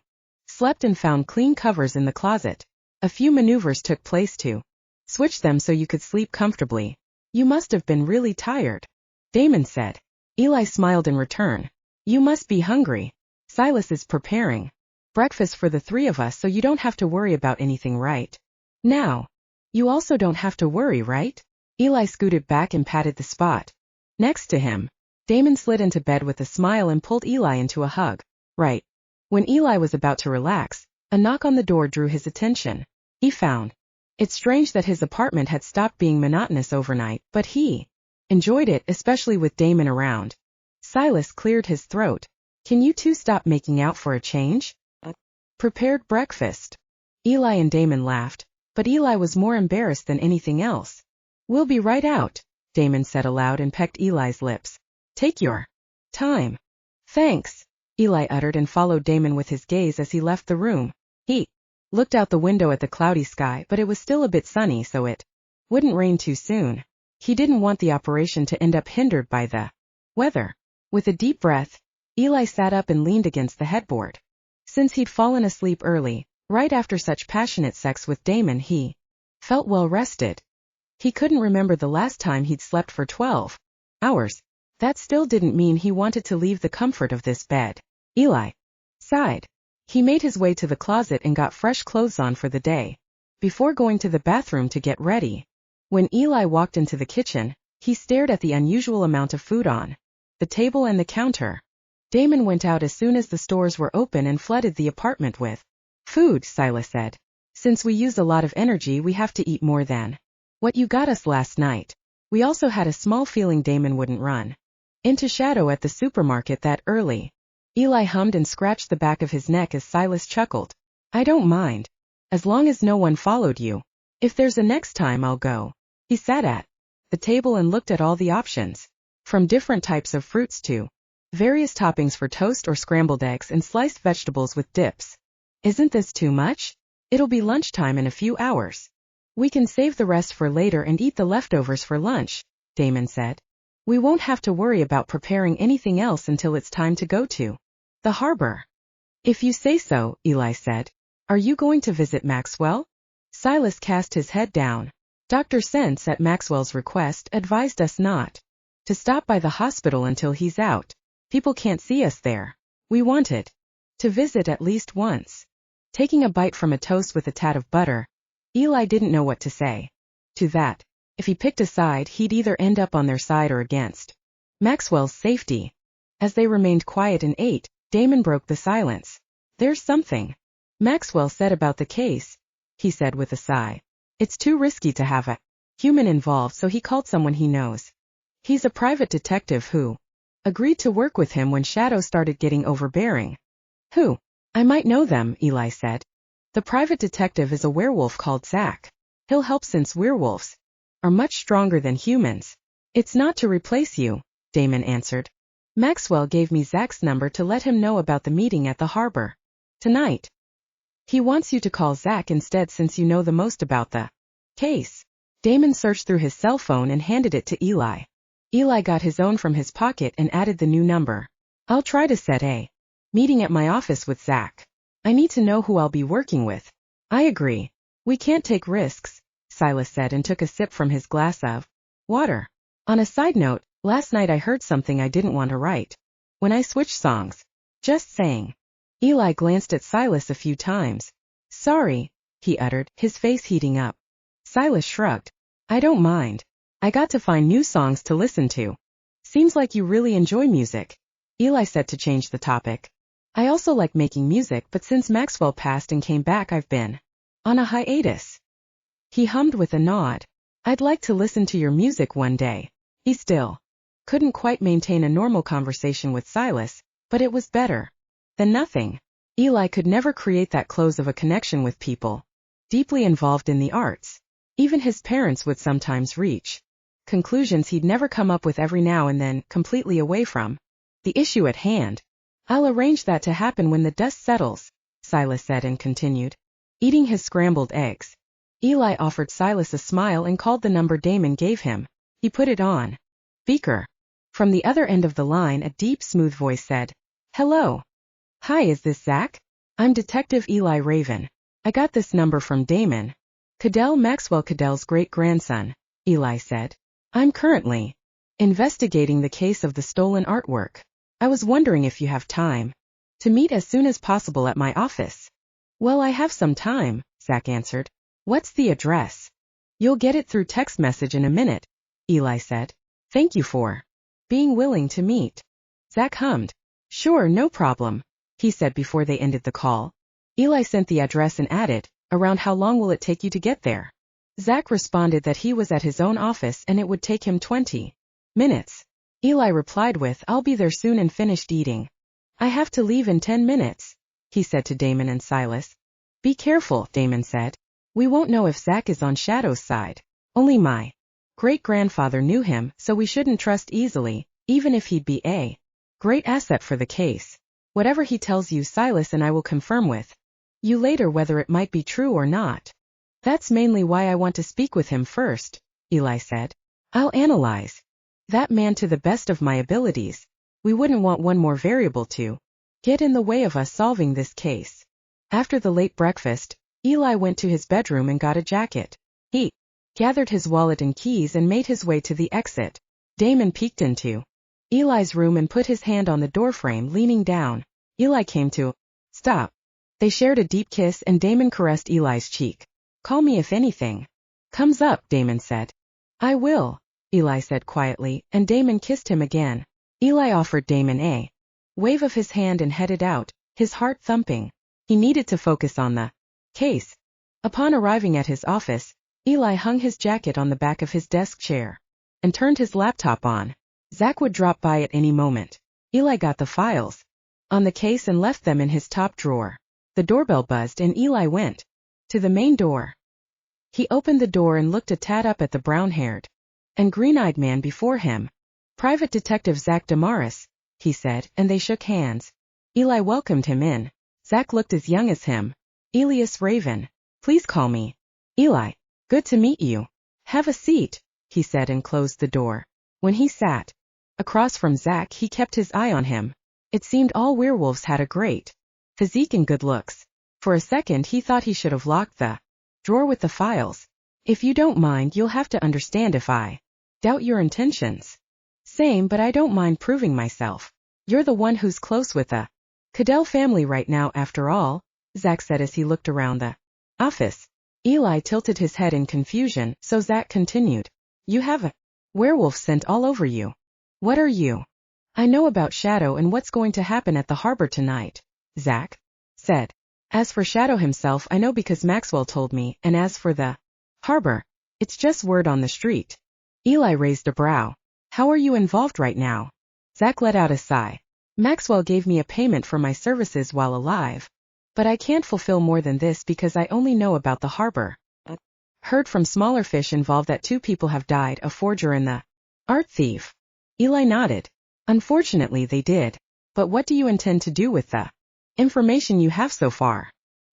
Speaker 1: slept and found clean covers in the closet. A few maneuvers took place to switch them so you could sleep comfortably. You must have been really tired, Damon said. Eli smiled in return. You must be hungry. Silas is preparing breakfast for the 3 of us so you don't have to worry about anything right now. You also don't have to worry, right? Eli scooted back and patted the spot next to him. Damon slid into bed with a smile and pulled Eli into a hug. Right when Eli was about to relax, a knock on the door drew his attention. He found it strange that his apartment had stopped being monotonous overnight, but he enjoyed it, especially with Damon around. Silas cleared his throat. Can you 2 stop making out for a change? Prepared breakfast. Eli and Damon laughed, but Eli was more embarrassed than anything else. We'll be right out, Damon said aloud and pecked Eli's lips. Take your time. Thanks, Eli uttered and followed Damon with his gaze as he left the room. He looked out the window at the cloudy sky, but it was still a bit sunny, so it wouldn't rain too soon. He didn't want the operation to end up hindered by the weather. With a deep breath, Eli sat up and leaned against the headboard. Since he'd fallen asleep early, right after such passionate sex with Damon, he felt well rested. He couldn't remember the last time he'd slept for 12 hours. That still didn't mean he wanted to leave the comfort of this bed. Eli sighed. He made his way to the closet and got fresh clothes on for the day, before going to the bathroom to get ready. When Eli walked into the kitchen, he stared at the unusual amount of food on the table and the counter. Damon went out as soon as the stores were open and flooded the apartment with food, Silas said. Since we use a lot of energy, we have to eat more than what you got us last night. We also had a small feeling Damon wouldn't run into Shadow at the supermarket that early. Eli hummed and scratched the back of his neck as Silas chuckled. I don't mind, as long as no one followed you. If there's a next time, I'll go. He sat at the table and looked at all the options, from different types of fruits to various toppings for toast or scrambled eggs and sliced vegetables with dips. Isn't this too much? It'll be lunchtime in a few hours. We can save the rest for later and eat the leftovers for lunch, Damon said. We won't have to worry about preparing anything else until it's time to go to the harbor. If you say so, Eli said. Are you going to visit Maxwell? Silas cast his head down. Dr. Sense, at Maxwell's request, advised us not to stop by the hospital until he's out. People can't see us there. We wanted to visit at least once. Taking a bite from a toast with a tad of butter, Eli didn't know what to say to that. If he picked a side, he'd either end up on their side or against Maxwell's safety. As they remained quiet and ate, Damon broke the silence. There's something Maxwell said about the case, he said with a sigh. It's too risky to have a human involved, so he called someone he knows. He's a private detective who agreed to work with him when shadows started getting overbearing. Who? I might know them, Eli said. The private detective is a werewolf called Zach. He'll help since werewolves are much stronger than humans. It's not to replace you, Damon answered. Maxwell gave me Zach's number to let him know about the meeting at the harbor tonight. He wants you to call Zach instead since you know the most about the case. Damon searched through his cell phone and handed it to Eli. Eli got his own from his pocket and added the new number. I'll try to set a meeting at my office with Zach. I need to know who I'll be working with. I agree. We can't take risks, Silas said and took a sip from his glass of water. On a side note, last night I heard something I didn't want to write when I switched songs. Just saying. Eli glanced at Silas a few times. Sorry, he uttered, his face heating up. Silas shrugged. I don't mind. I got to find new songs to listen to. Seems like you really enjoy music. Eli said to change the topic. I also like making music, but since Maxwell passed and came back I've been on a hiatus. He hummed with a nod. I'd like to listen to your music one day. He still couldn't quite maintain a normal conversation with Silas, but it was better than nothing. Eli could never create that close of a connection with people deeply involved in the arts. Even his parents would sometimes reach conclusions he'd never come up with every now and then, completely away from the issue at hand. I'll arrange that to happen when the dust settles, Silas said and continued eating his scrambled eggs. Eli offered Silas a smile and called the number Damon gave him. He put it on speaker. From the other end of the line, a deep, smooth voice said, Hello. Hi, is this Zach? I'm Detective Eli Raven. I got this number from Damon. Cadell Maxwell Cadell's great-grandson, Eli said. I'm currently investigating the case of the stolen artwork. I was wondering if you have time to meet as soon as possible at my office. Well, I have some time, Zach answered. What's the address? You'll get it through text message in a minute, Eli said. Thank you for being willing to meet. Zach hummed. Sure, no problem, he said before they ended the call. Eli sent the address and added, around how long will it take you to get there? Zach responded that he was at his own office and it would take him 20 minutes. Eli replied with, I'll be there soon and finished eating. I have to leave in 10 minutes, he said to Damon and Silas. Be careful, Damon said. We won't know if Zach is on Shadow's side. Only my great-grandfather knew him, so we shouldn't trust easily, even if he'd be a great asset for the case. Whatever he tells you, Silas and I will confirm with you later whether it might be true or not. That's mainly why I want to speak with him first, Eli said. I'll analyze that man to the best of my abilities. We wouldn't want one more variable to get in the way of us solving this case. After the late breakfast, Eli went to his bedroom and got a jacket. He gathered his wallet and keys and made his way to the exit. Damon peeked into Eli's room and put his hand on the doorframe, leaning down. Eli came to stop. They shared a deep kiss and Damon caressed Eli's cheek. Call me if anything comes up, Damon said. I will, Eli said quietly, and Damon kissed him again. Eli offered Damon a wave of his hand and headed out, his heart thumping. He needed to focus on the case. Upon arriving at his office, Eli hung his jacket on the back of his desk chair and turned his laptop on. Zach would drop by at any moment. Eli got the files on the case and left them in his top drawer. The doorbell buzzed and Eli went to the main door. He opened the door and looked a tad up at the brown-haired and green-eyed man before him. Private Detective Zach Damaris, he said, and they shook hands. Eli welcomed him in. Zach looked as young as him. Elias Raven. Please call me Eli. Good to meet you. Have a seat, he said and closed the door. When he sat across from Zach, he kept his eye on him. It seemed all werewolves had a great physique and good looks. For a second he thought he should have locked the drawer with the files. If you don't mind, you'll have to understand if I doubt your intentions. Same, but I don't mind proving myself. You're the one who's close with the Cadell family right now after all, Zack said as he looked around the office. Eli tilted his head in confusion, so Zack continued. You have a werewolf scent all over you. What are you? I know about Shadow and what's going to happen at the harbor tonight, Zack said. As for Shadow himself, I know because Maxwell told me, and as for the harbor, it's just word on the street. Eli raised a brow. How are you involved right now? Zack let out a sigh. Maxwell gave me a payment for my services while alive. But I can't fulfill more than this because I only know about the harbor. Heard from smaller fish involved that 2 people have died, a forger and the art thief. Eli nodded. Unfortunately they did. But what do you intend to do with the information you have so far?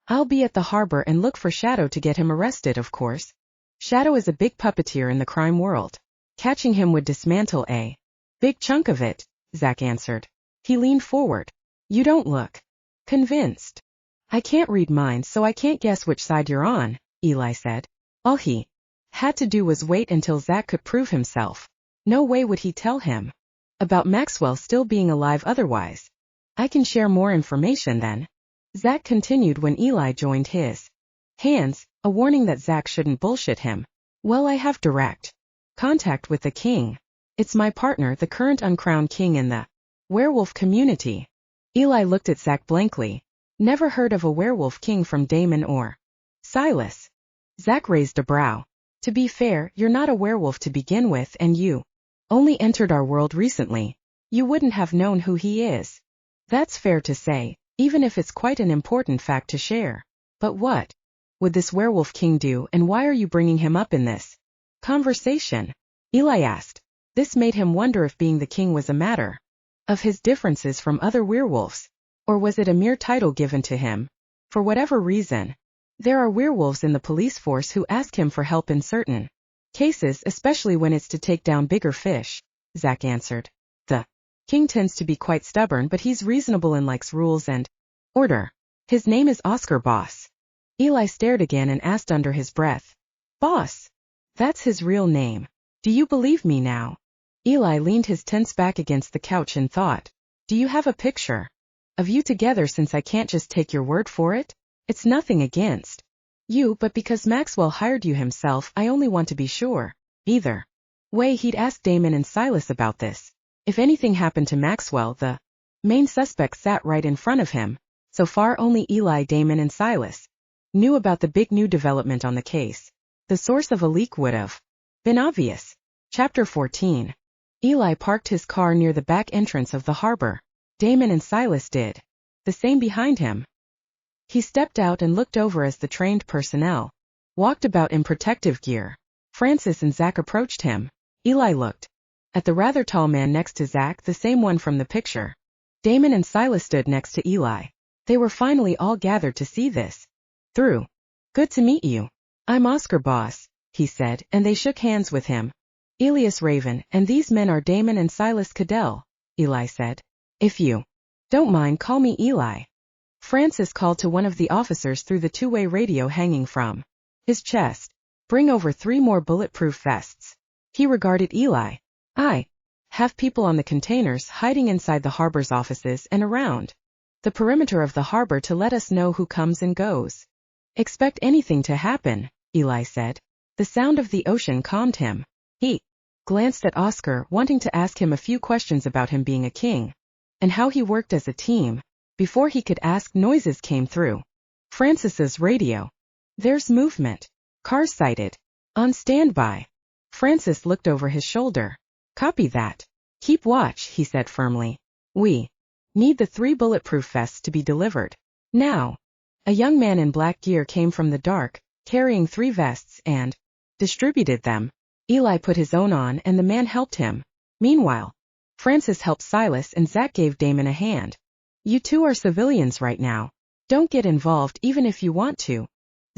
Speaker 1: I'll be at the harbor and look for Shadow to get him arrested, of course. Shadow is a big puppeteer in the crime world. Catching him would dismantle a big chunk of it, Zack answered. He leaned forward. You don't look convinced. I can't read minds, so I can't guess which side you're on, Eli said. All he had to do was wait until Zack could prove himself. No way would he tell him about Maxwell still being alive otherwise. I can share more information then. Zack continued when Eli joined his hands, a warning that Zack shouldn't bullshit him. Well, I have direct contact with the king. It's my partner, the current uncrowned king in the werewolf community. Eli looked at Zack blankly. Never heard of a werewolf king from Damon or Silas. Zack raised a brow. To be fair, you're not a werewolf to begin with, and you only entered our world recently. You wouldn't have known who he is. That's fair to say, even if it's quite an important fact to share. But what would this werewolf king do, and why are you bringing him up in this conversation? Eli asked. This made him wonder if being the king was a matter of his differences from other werewolves. Or was it a mere title given to him? For whatever reason, there are werewolves in the police force who ask him for help in certain cases, especially when it's to take down bigger fish, Zack answered. The king tends to be quite stubborn, but he's reasonable and likes rules and order. His name is Oscar, boss. Eli stared again and asked under his breath. Boss? That's his real name. Do you believe me now? Eli leaned his tense back against the couch and thought. Do you have a picture of you together, since I can't just take your word for it? It's nothing against you, but because Maxwell hired you himself, I only want to be sure. Either way, he'd asked Damon and Silas about this. If anything happened to Maxwell, the main suspect sat right in front of him. So far, only Eli, Damon, and Silas knew about the big new development on the case. The source of a leak would have been obvious. Chapter 14. Eli parked his car near the back entrance of the harbor. Damon and Silas did the same behind him. He stepped out and looked over as the trained personnel walked about in protective gear. Francis and Zack approached him. Eli looked at the rather tall man next to Zack, the same one from the picture. Damon and Silas stood next to Eli. They were finally all gathered to see this through. Good to meet you. I'm Oscar, boss, he said, and they shook hands with him. Elias Raven, and these men are Damon and Silas Cadell, Eli said. If you don't mind, call me Eli. Francis called to one of the officers through the two-way radio hanging from his chest. Bring over 3 more bulletproof vests. He regarded Eli. I have people on the containers hiding inside the harbor's offices and around the perimeter of the harbor to let us know who comes and goes. Expect anything to happen, Eli said. The sound of the ocean calmed him. He glanced at Oscar, wanting to ask him a few questions about him being a king and how he worked as a team. Before he could ask, noises came through Francis's radio. There's movement. Car sighted. On standby. Francis looked over his shoulder. Copy that. Keep watch, he said firmly. We need the 3 bulletproof vests to be delivered now. A young man in black gear came from the dark, carrying 3 vests, and distributed them. Eli put his own on, and the man helped him. Meanwhile, Francis helped Silas, and Zack gave Damon a hand. You 2 are civilians right now. Don't get involved even if you want to,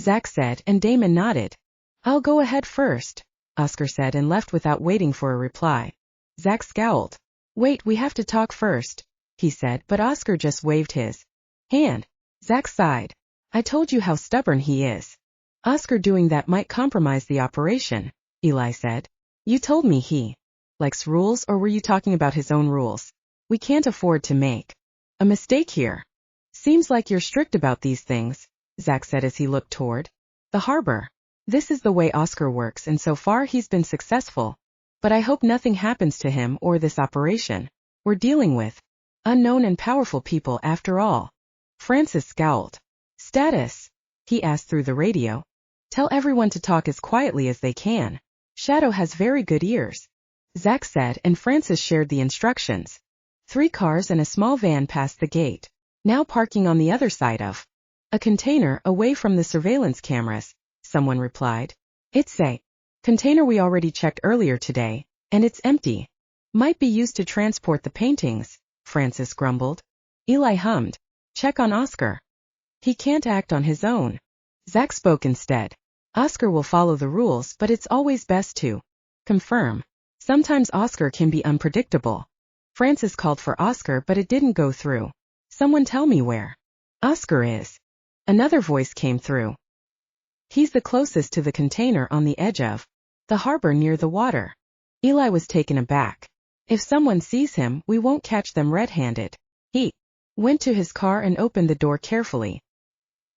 Speaker 1: Zack said, and Damon nodded. I'll go ahead first, Oscar said, and left without waiting for a reply. Zack scowled. Wait, we have to talk first, he said, but Oscar just waved his hand. Zack sighed. I told you how stubborn he is. Oscar doing that might compromise the operation, Eli said. You told me he likes rules, or were you talking about his own rules? We can't afford to make a mistake here. Seems like you're strict about these things, Zach said as he looked toward the harbor. This is the way Oscar works, and so far he's been successful. But I hope nothing happens to him or this operation. We're dealing with unknown and powerful people after all. Francis scowled. Status? He asked through the radio. Tell everyone to talk as quietly as they can. Shadow has very good ears, Zach said, and Francis shared the instructions. 3 cars and a small van passed the gate, now parking on the other side of a container away from the surveillance cameras, someone replied. It's a container we already checked earlier today, and it's empty. Might be used to transport the paintings, Francis grumbled. Eli hummed. Check on Oscar. He can't act on his own. Zach spoke instead. Oscar will follow the rules, but it's always best to confirm. Sometimes Oscar can be unpredictable. Francis called for Oscar, but it didn't go through. Someone tell me where Oscar is. Another voice came through. He's the closest to the container on the edge of the harbor near the water. Eli was taken aback. If someone sees him, we won't catch them red-handed. He went to his car and opened the door carefully.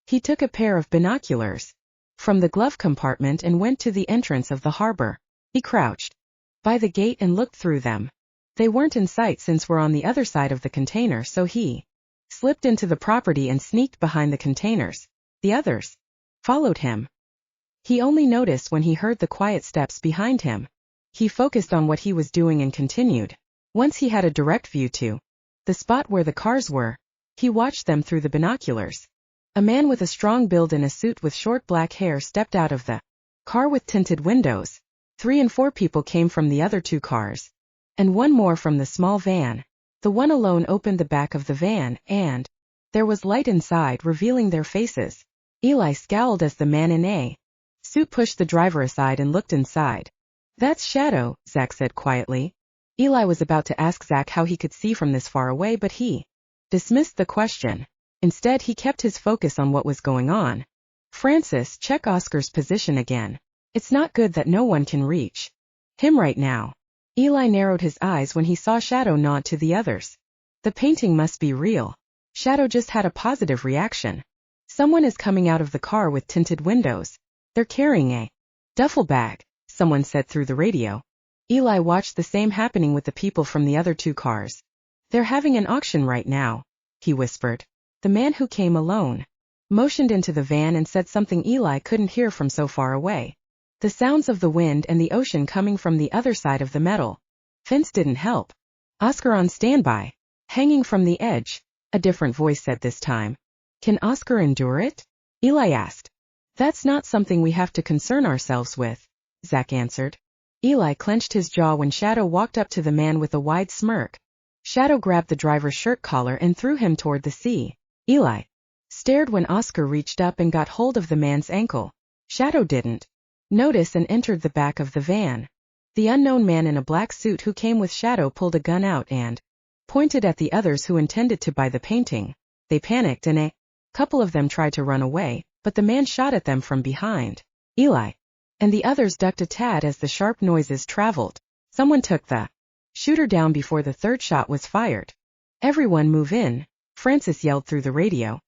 Speaker 1: He took a pair of binoculars from the glove compartment and went to the entrance of the harbor. He crouched by the gate and looked through them. They weren't in sight since we're on the other side of the container, so he slipped into the property and sneaked behind the containers. The others followed him. He only noticed when he heard the quiet steps behind him. He focused on what he was doing and continued. Once he had a direct view to the spot where the cars were, he watched them through the binoculars. A man with a strong build in a suit with short black hair stepped out of the car with tinted windows. 3 and 4 people came from the other 2 cars, and 1 more from the small van. The one alone opened the back of the van, and there was light inside, revealing their faces. Eli scowled as the man in a suit pushed the driver aside and looked inside. That's Shadow, Zach said quietly. Eli was about to ask Zach how he could see from this far away, but he dismissed the question. Instead, he kept his focus on what was going on. Francis, check Oscar's position again. It's not good that no one can reach him right now. Eli narrowed his eyes when he saw Shadow nod to the others. The painting must be real. Shadow just had a positive reaction. Someone is coming out of the car with tinted windows. They're carrying a duffel bag, someone said through the radio. Eli watched the same happening with the people from the other 2 cars. They're having an auction right now, he whispered. The man who came alone motioned into the van and said something Eli couldn't hear from so far away. The sounds of the wind and the ocean coming from the other side of the metal fence didn't help. Oscar on standby, hanging from the edge, a different voice said this time. Can Oscar endure it? Eli asked. That's not something we have to concern ourselves with, Zach answered. Eli clenched his jaw when Shadow walked up to the man with a wide smirk. Shadow grabbed the driver's shirt collar and threw him toward the sea. Eli stared when Oscar reached up and got hold of the man's ankle. Shadow didn't notice and entered the back of the van. The unknown man in a black suit who came with Shadow pulled a gun out and pointed at the others who intended to buy the painting. They panicked and a couple of them tried to run away, but the man shot at them from behind. Eli and the others ducked a tad as the sharp noises traveled. Someone took the shooter down before the 3rd shot was fired. Everyone move in, Francis yelled through the radio.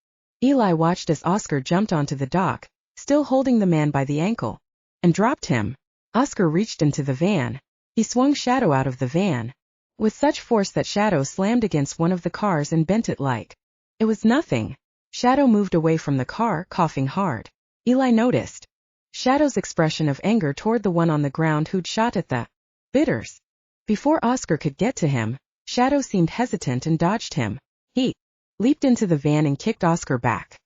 Speaker 1: Eli watched as Oscar jumped onto the dock, still holding the man by the ankle, and dropped him. Oscar reached into the van. He swung Shadow out of the van with such force that Shadow slammed against one of the cars and bent it like it was nothing. Shadow moved away from the car, coughing hard. Eli noticed Shadow's expression of anger toward the one on the ground who'd shot at the bidders. Before Oscar could get to him, Shadow seemed hesitant and dodged him. He leaped into the van and kicked Oscar back.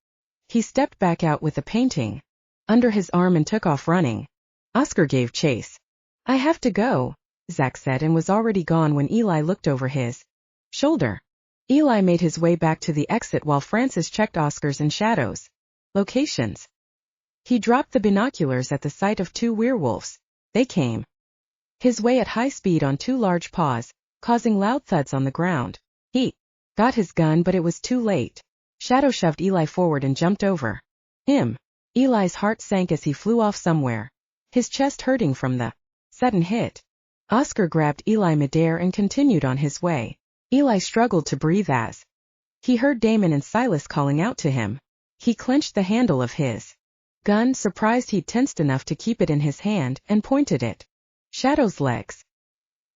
Speaker 1: He stepped back out with the painting under his arm and took off running. Oscar gave chase. I have to go, Zach said, and was already gone when Eli looked over his shoulder. Eli made his way back to the exit while Francis checked Oscar's and Shadow's locations. He dropped the binoculars at the sight of 2 werewolves. They came his way at high speed on 2 large paws, causing loud thuds on the ground. He got his gun, but it was too late. Shadow shoved Eli forward and jumped over him. Eli's heart sank as he flew off somewhere, his chest hurting from the sudden hit. Oscar grabbed Eli midair and continued on his way. Eli struggled to breathe as he heard Damon and Silas calling out to him. He clenched the handle of his gun, surprised he'd tensed enough to keep it in his hand, and pointed it. Shadow's legs.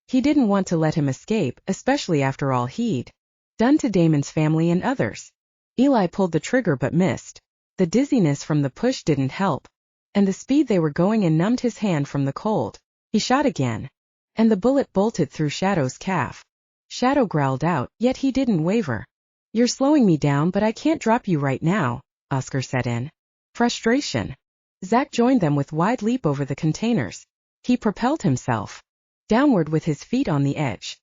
Speaker 1: He didn't want to let him escape, especially after all he'd done to Damon's family and others. Eli pulled the trigger but missed. The dizziness from the push didn't help, and the speed they were going in numbed his hand from the cold. He shot again, and the bullet bolted through Shadow's calf. Shadow growled out, yet he didn't waver. "You're slowing me down, but I can't drop you right now," Oscar said in frustration. Zack joined them with wide leap over the containers. He propelled himself downward with his feet on the edge.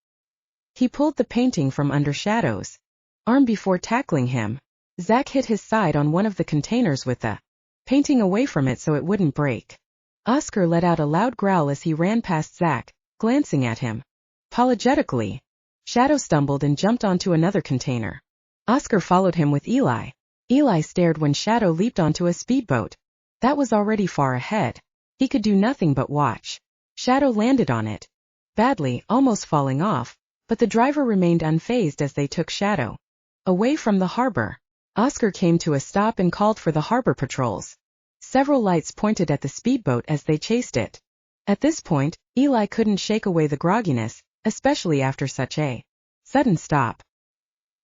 Speaker 1: He pulled the painting from under Shadow's arm before tackling him. Zack hit his side on one of the containers with the painting away from it so it wouldn't break. Oscar let out a loud growl as he ran past Zack, glancing at him apologetically. Shadow stumbled and jumped onto another container. Oscar followed him with Eli. Eli stared when Shadow leaped onto a speedboat that was already far ahead. He could do nothing but watch. Shadow landed on it badly, almost falling off, but the driver remained unfazed as they took Shadow away from the harbor. Oscar came to a stop and called for the harbor patrols. Several lights pointed at the speedboat as they chased it. At this point, Eli couldn't shake away the grogginess, especially after such a sudden stop.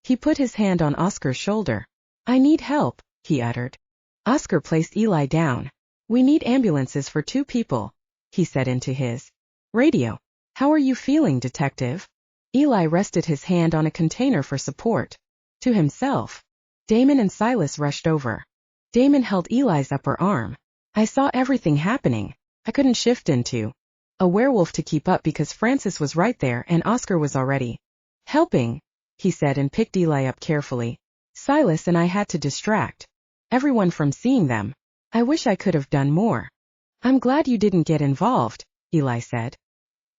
Speaker 1: He put his hand on Oscar's shoulder. "I need help," he uttered. Oscar placed Eli down. "We need ambulances for 2 people," he said into his radio. "How are you feeling, Detective?" Eli rested his hand on a container for support. To himself, Damon and Silas rushed over. Damon held Eli's upper arm. "I saw everything happening. I couldn't shift into a werewolf to keep up because Francis was right there and Oscar was already helping," he said and picked Eli up carefully. "Silas and I had to distract everyone from seeing them. I wish I could have done more." "I'm glad you didn't get involved," Eli said.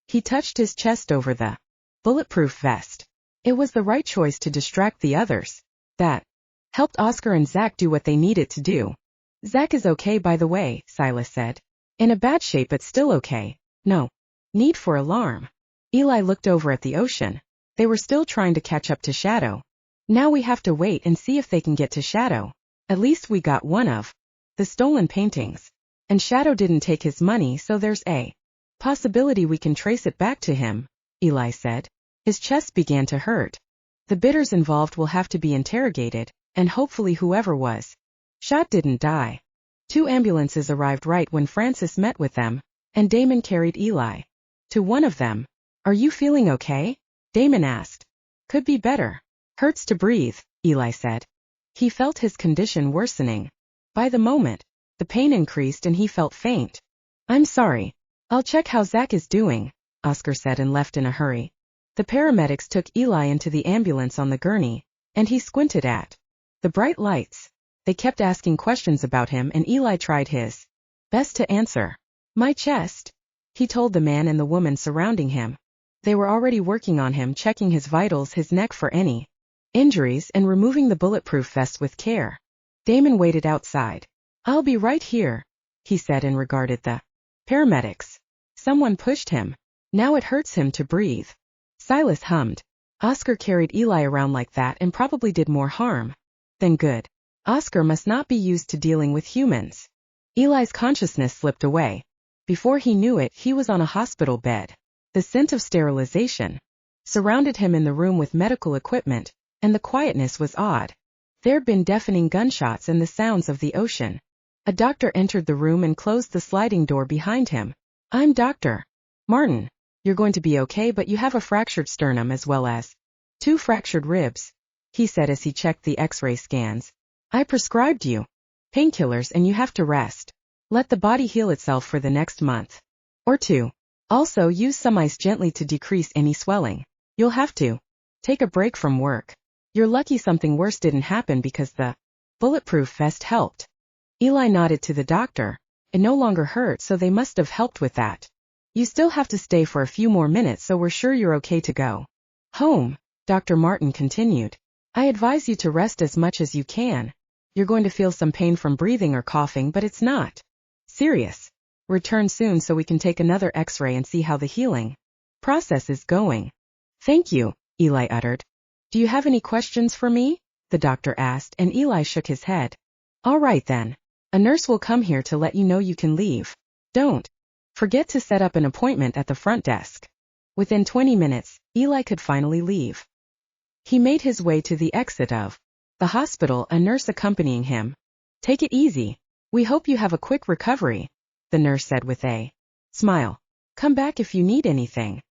Speaker 1: He touched his chest over the bulletproof vest. It was the right choice to distract the others. That helped Oscar and Zack do what they needed to do. "Zack is okay, by the way," Silas said. "In a bad shape but still okay. No need for alarm." Eli looked over at the ocean. They were still trying to catch up to Shadow. "Now we have to wait and see if they can get to Shadow. At least we got one of the stolen paintings. And Shadow didn't take his money, so there's a possibility we can trace it back to him," Eli said. His chest began to hurt. "The bidders involved will have to be interrogated, and hopefully whoever was shot didn't die." 2 ambulances arrived right when Francis met with them, and Damon carried Eli to one of them. "Are you feeling okay?" Damon asked. "Could be better. Hurts to breathe," Eli said. He felt his condition worsening. By the moment, the pain increased and he felt faint. "I'm sorry. I'll check how Zack is doing," Oscar said and left in a hurry. The paramedics took Eli into the ambulance on the gurney, and he squinted at the bright lights. They kept asking questions about him and Eli tried his best to answer. "My chest," he told the man and the woman surrounding him. They were already working on him, checking his vitals, his neck for any injuries, and removing the bulletproof vest with care. Damon waited outside. "I'll be right here," he said and regarded the paramedics. Someone pushed him. "Now it hurts him to breathe," Silas hummed. "Oscar carried Eli around like that and probably did more harm than good. Oscar must not be used to dealing with humans." Eli's consciousness slipped away. Before he knew it, he was on a hospital bed. The scent of sterilization surrounded him in the room with medical equipment, and the quietness was odd. There'd been deafening gunshots and the sounds of the ocean. A doctor entered the room and closed the sliding door behind him. "I'm Dr. Martin. You're going to be okay, but you have a fractured sternum as well as 2 fractured ribs," he said as he checked the X-ray scans. "I prescribed you painkillers and you have to rest. Let the body heal itself for the next month or 2. Also use some ice gently to decrease any swelling. You'll have to take a break from work. You're lucky something worse didn't happen because the bulletproof vest helped." Eli nodded to the doctor. "It no longer hurt, so they must have helped with that. You still have to stay for a few more minutes, so we're sure you're okay to go home," Dr. Martin continued. "I advise you to rest as much as you can. You're going to feel some pain from breathing or coughing, but it's not serious. Return soon so we can take another X-ray and see how the healing process is going. Thank you, Eli uttered. Do you have any questions for me? The doctor asked, and Eli shook his head. All right then. A nurse will come here to let you know you can leave. Don't forget to set up an appointment at the front desk. Within 20 minutes, Eli could finally leave. He made his way to the exit of the hospital, a nurse accompanying him. Take it easy. We hope you have a quick recovery, the nurse said with a smile. Come back if you need anything.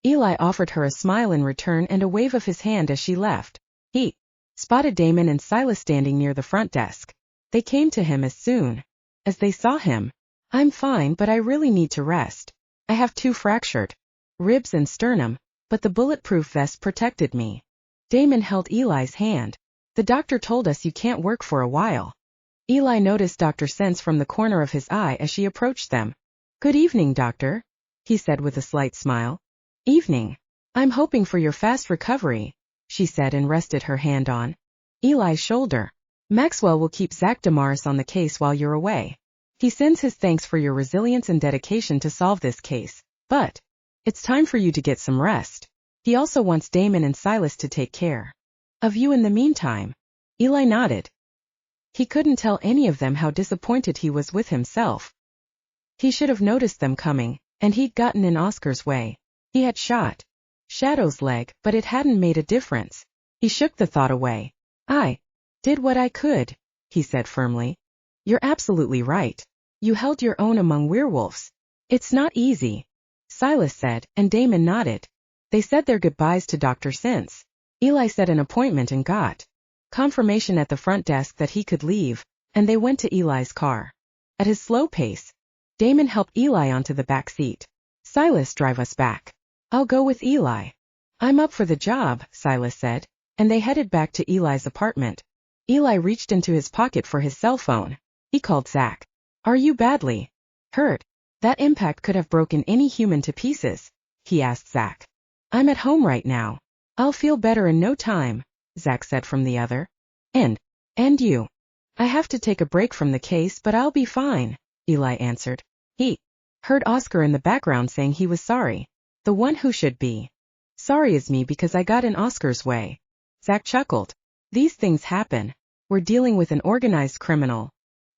Speaker 1: Eli offered her a smile in return and a wave of his hand as she left. He spotted Damon and Silas standing near the front desk. They came to him as soon as they saw him. I'm fine, but I really need to rest. I have 2 fractured ribs and sternum, but the bulletproof vest protected me. Damon held Eli's hand. The doctor told us you can't work for a while. Eli noticed Dr. Sense from the corner of his eye as she approached them. Good evening, doctor, he said with a slight smile. Evening. I'm hoping for your fast recovery, she said and rested her hand on Eli's shoulder. Maxwell will keep Zach Damaris on the case while you're away. He sends his thanks for your resilience and dedication to solve this case, but it's time for you to get some rest. He also wants Damon and Silas to take care of you in the meantime. Eli nodded. He couldn't tell any of them how disappointed he was with himself. He should have noticed them coming, and he'd gotten in Oscar's way. He had shot Shadow's leg, but it hadn't made a difference. He shook the thought away. I did what I could, he said firmly. You're absolutely right. You held your own among werewolves. It's not easy, Silas said, and Damon nodded. They said their goodbyes to Dr. Sense. Eli set an appointment and got confirmation at the front desk that he could leave, and they went to Eli's car. At his slow pace, Damon helped Eli onto the back seat. Silas, drive us back. I'll go with Eli. I'm up for the job, Silas said, and they headed back to Eli's apartment. Eli reached into his pocket for his cell phone. He called Zach. Are you badly hurt? That impact could have broken any human to pieces, he asked Zach. I'm at home right now. I'll feel better in no time, Zach said from the other. And you? I have to take a break from the case, but I'll be fine, Eli answered. He heard Oscar in the background saying he was sorry. The one who should be sorry is me because I got in Oscar's way. Zach chuckled. These things happen. We're dealing with an organized criminal.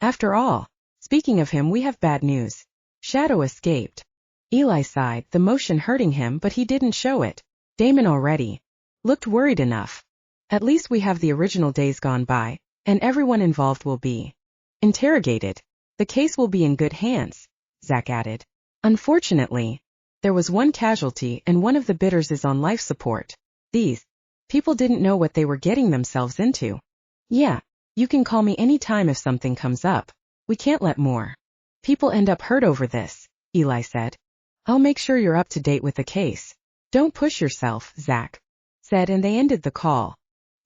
Speaker 1: After all, speaking of him, we have bad news. Shadow escaped. Eli sighed, the motion hurting him, but he didn't show it. Damon already looked worried enough. At least we have the original Days Gone By, and everyone involved will be interrogated. The case will be in good hands, Zach added. Unfortunately, there was one casualty and one of the bidders is on life support. These people didn't know what they were getting themselves into. Yeah, you can call me any time if something comes up. We can't let more people end up hurt over this, Eli said. I'll make sure you're up to date with the case. Don't push yourself, Zach said, and they ended the call.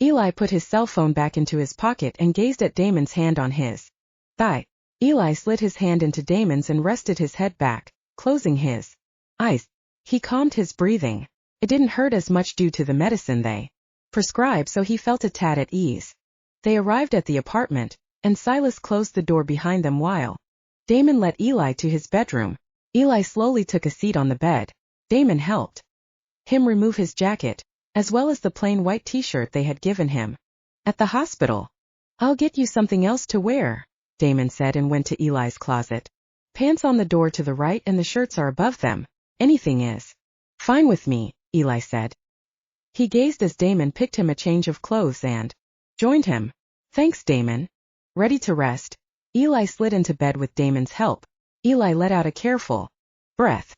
Speaker 1: Eli put his cell phone back into his pocket and gazed at Damon's hand on his thigh. Eli slid his hand into Damon's and rested his head back, closing his eyes. He calmed his breathing. It didn't hurt as much due to the medicine they prescribed, so he felt a tad at ease. They arrived at the apartment, and Silas closed the door behind them while Damon led Eli to his bedroom. Eli slowly took a seat on the bed. Damon helped him remove his jacket, as well as the plain white t-shirt they had given him at the hospital. I'll get you something else to wear, Damon said and went to Eli's closet. Pants on the door to the right and the shirts are above them. Anything is fine with me, Eli said. He gazed as Damon picked him a change of clothes and joined him. Thanks, Damon. Ready to rest? Eli slid into bed with Damon's help. Eli let out a careful breath.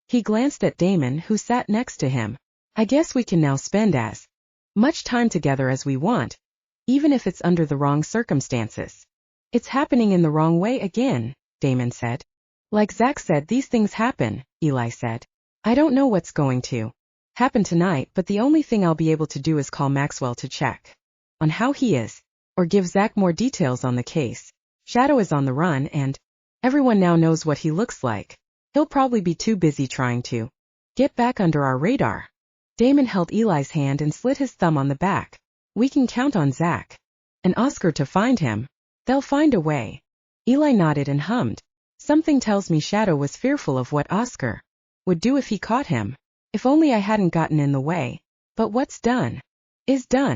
Speaker 1: He glanced at Damon, who sat next to him. I guess we can now spend as much time together as we want, even if it's under the wrong circumstances. It's happening in the wrong way again, Damon said. Like Zach said, these things happen, Eli said. I don't know what's going to happen tonight, but the only thing I'll be able to do is call Maxwell to check on how he is, or give Zach more details on the case. Shadow is on the run and everyone now knows what he looks like. He'll probably be too busy trying to get back under our radar. Damon held Eli's hand and slid his thumb on the back. We can count on Zach. and Oscar to find him. They'll find a way. Eli nodded and hummed. Something tells me Shadow was fearful of what Oscar would do if he caught him. If only I hadn't gotten in the way. But what's done is done.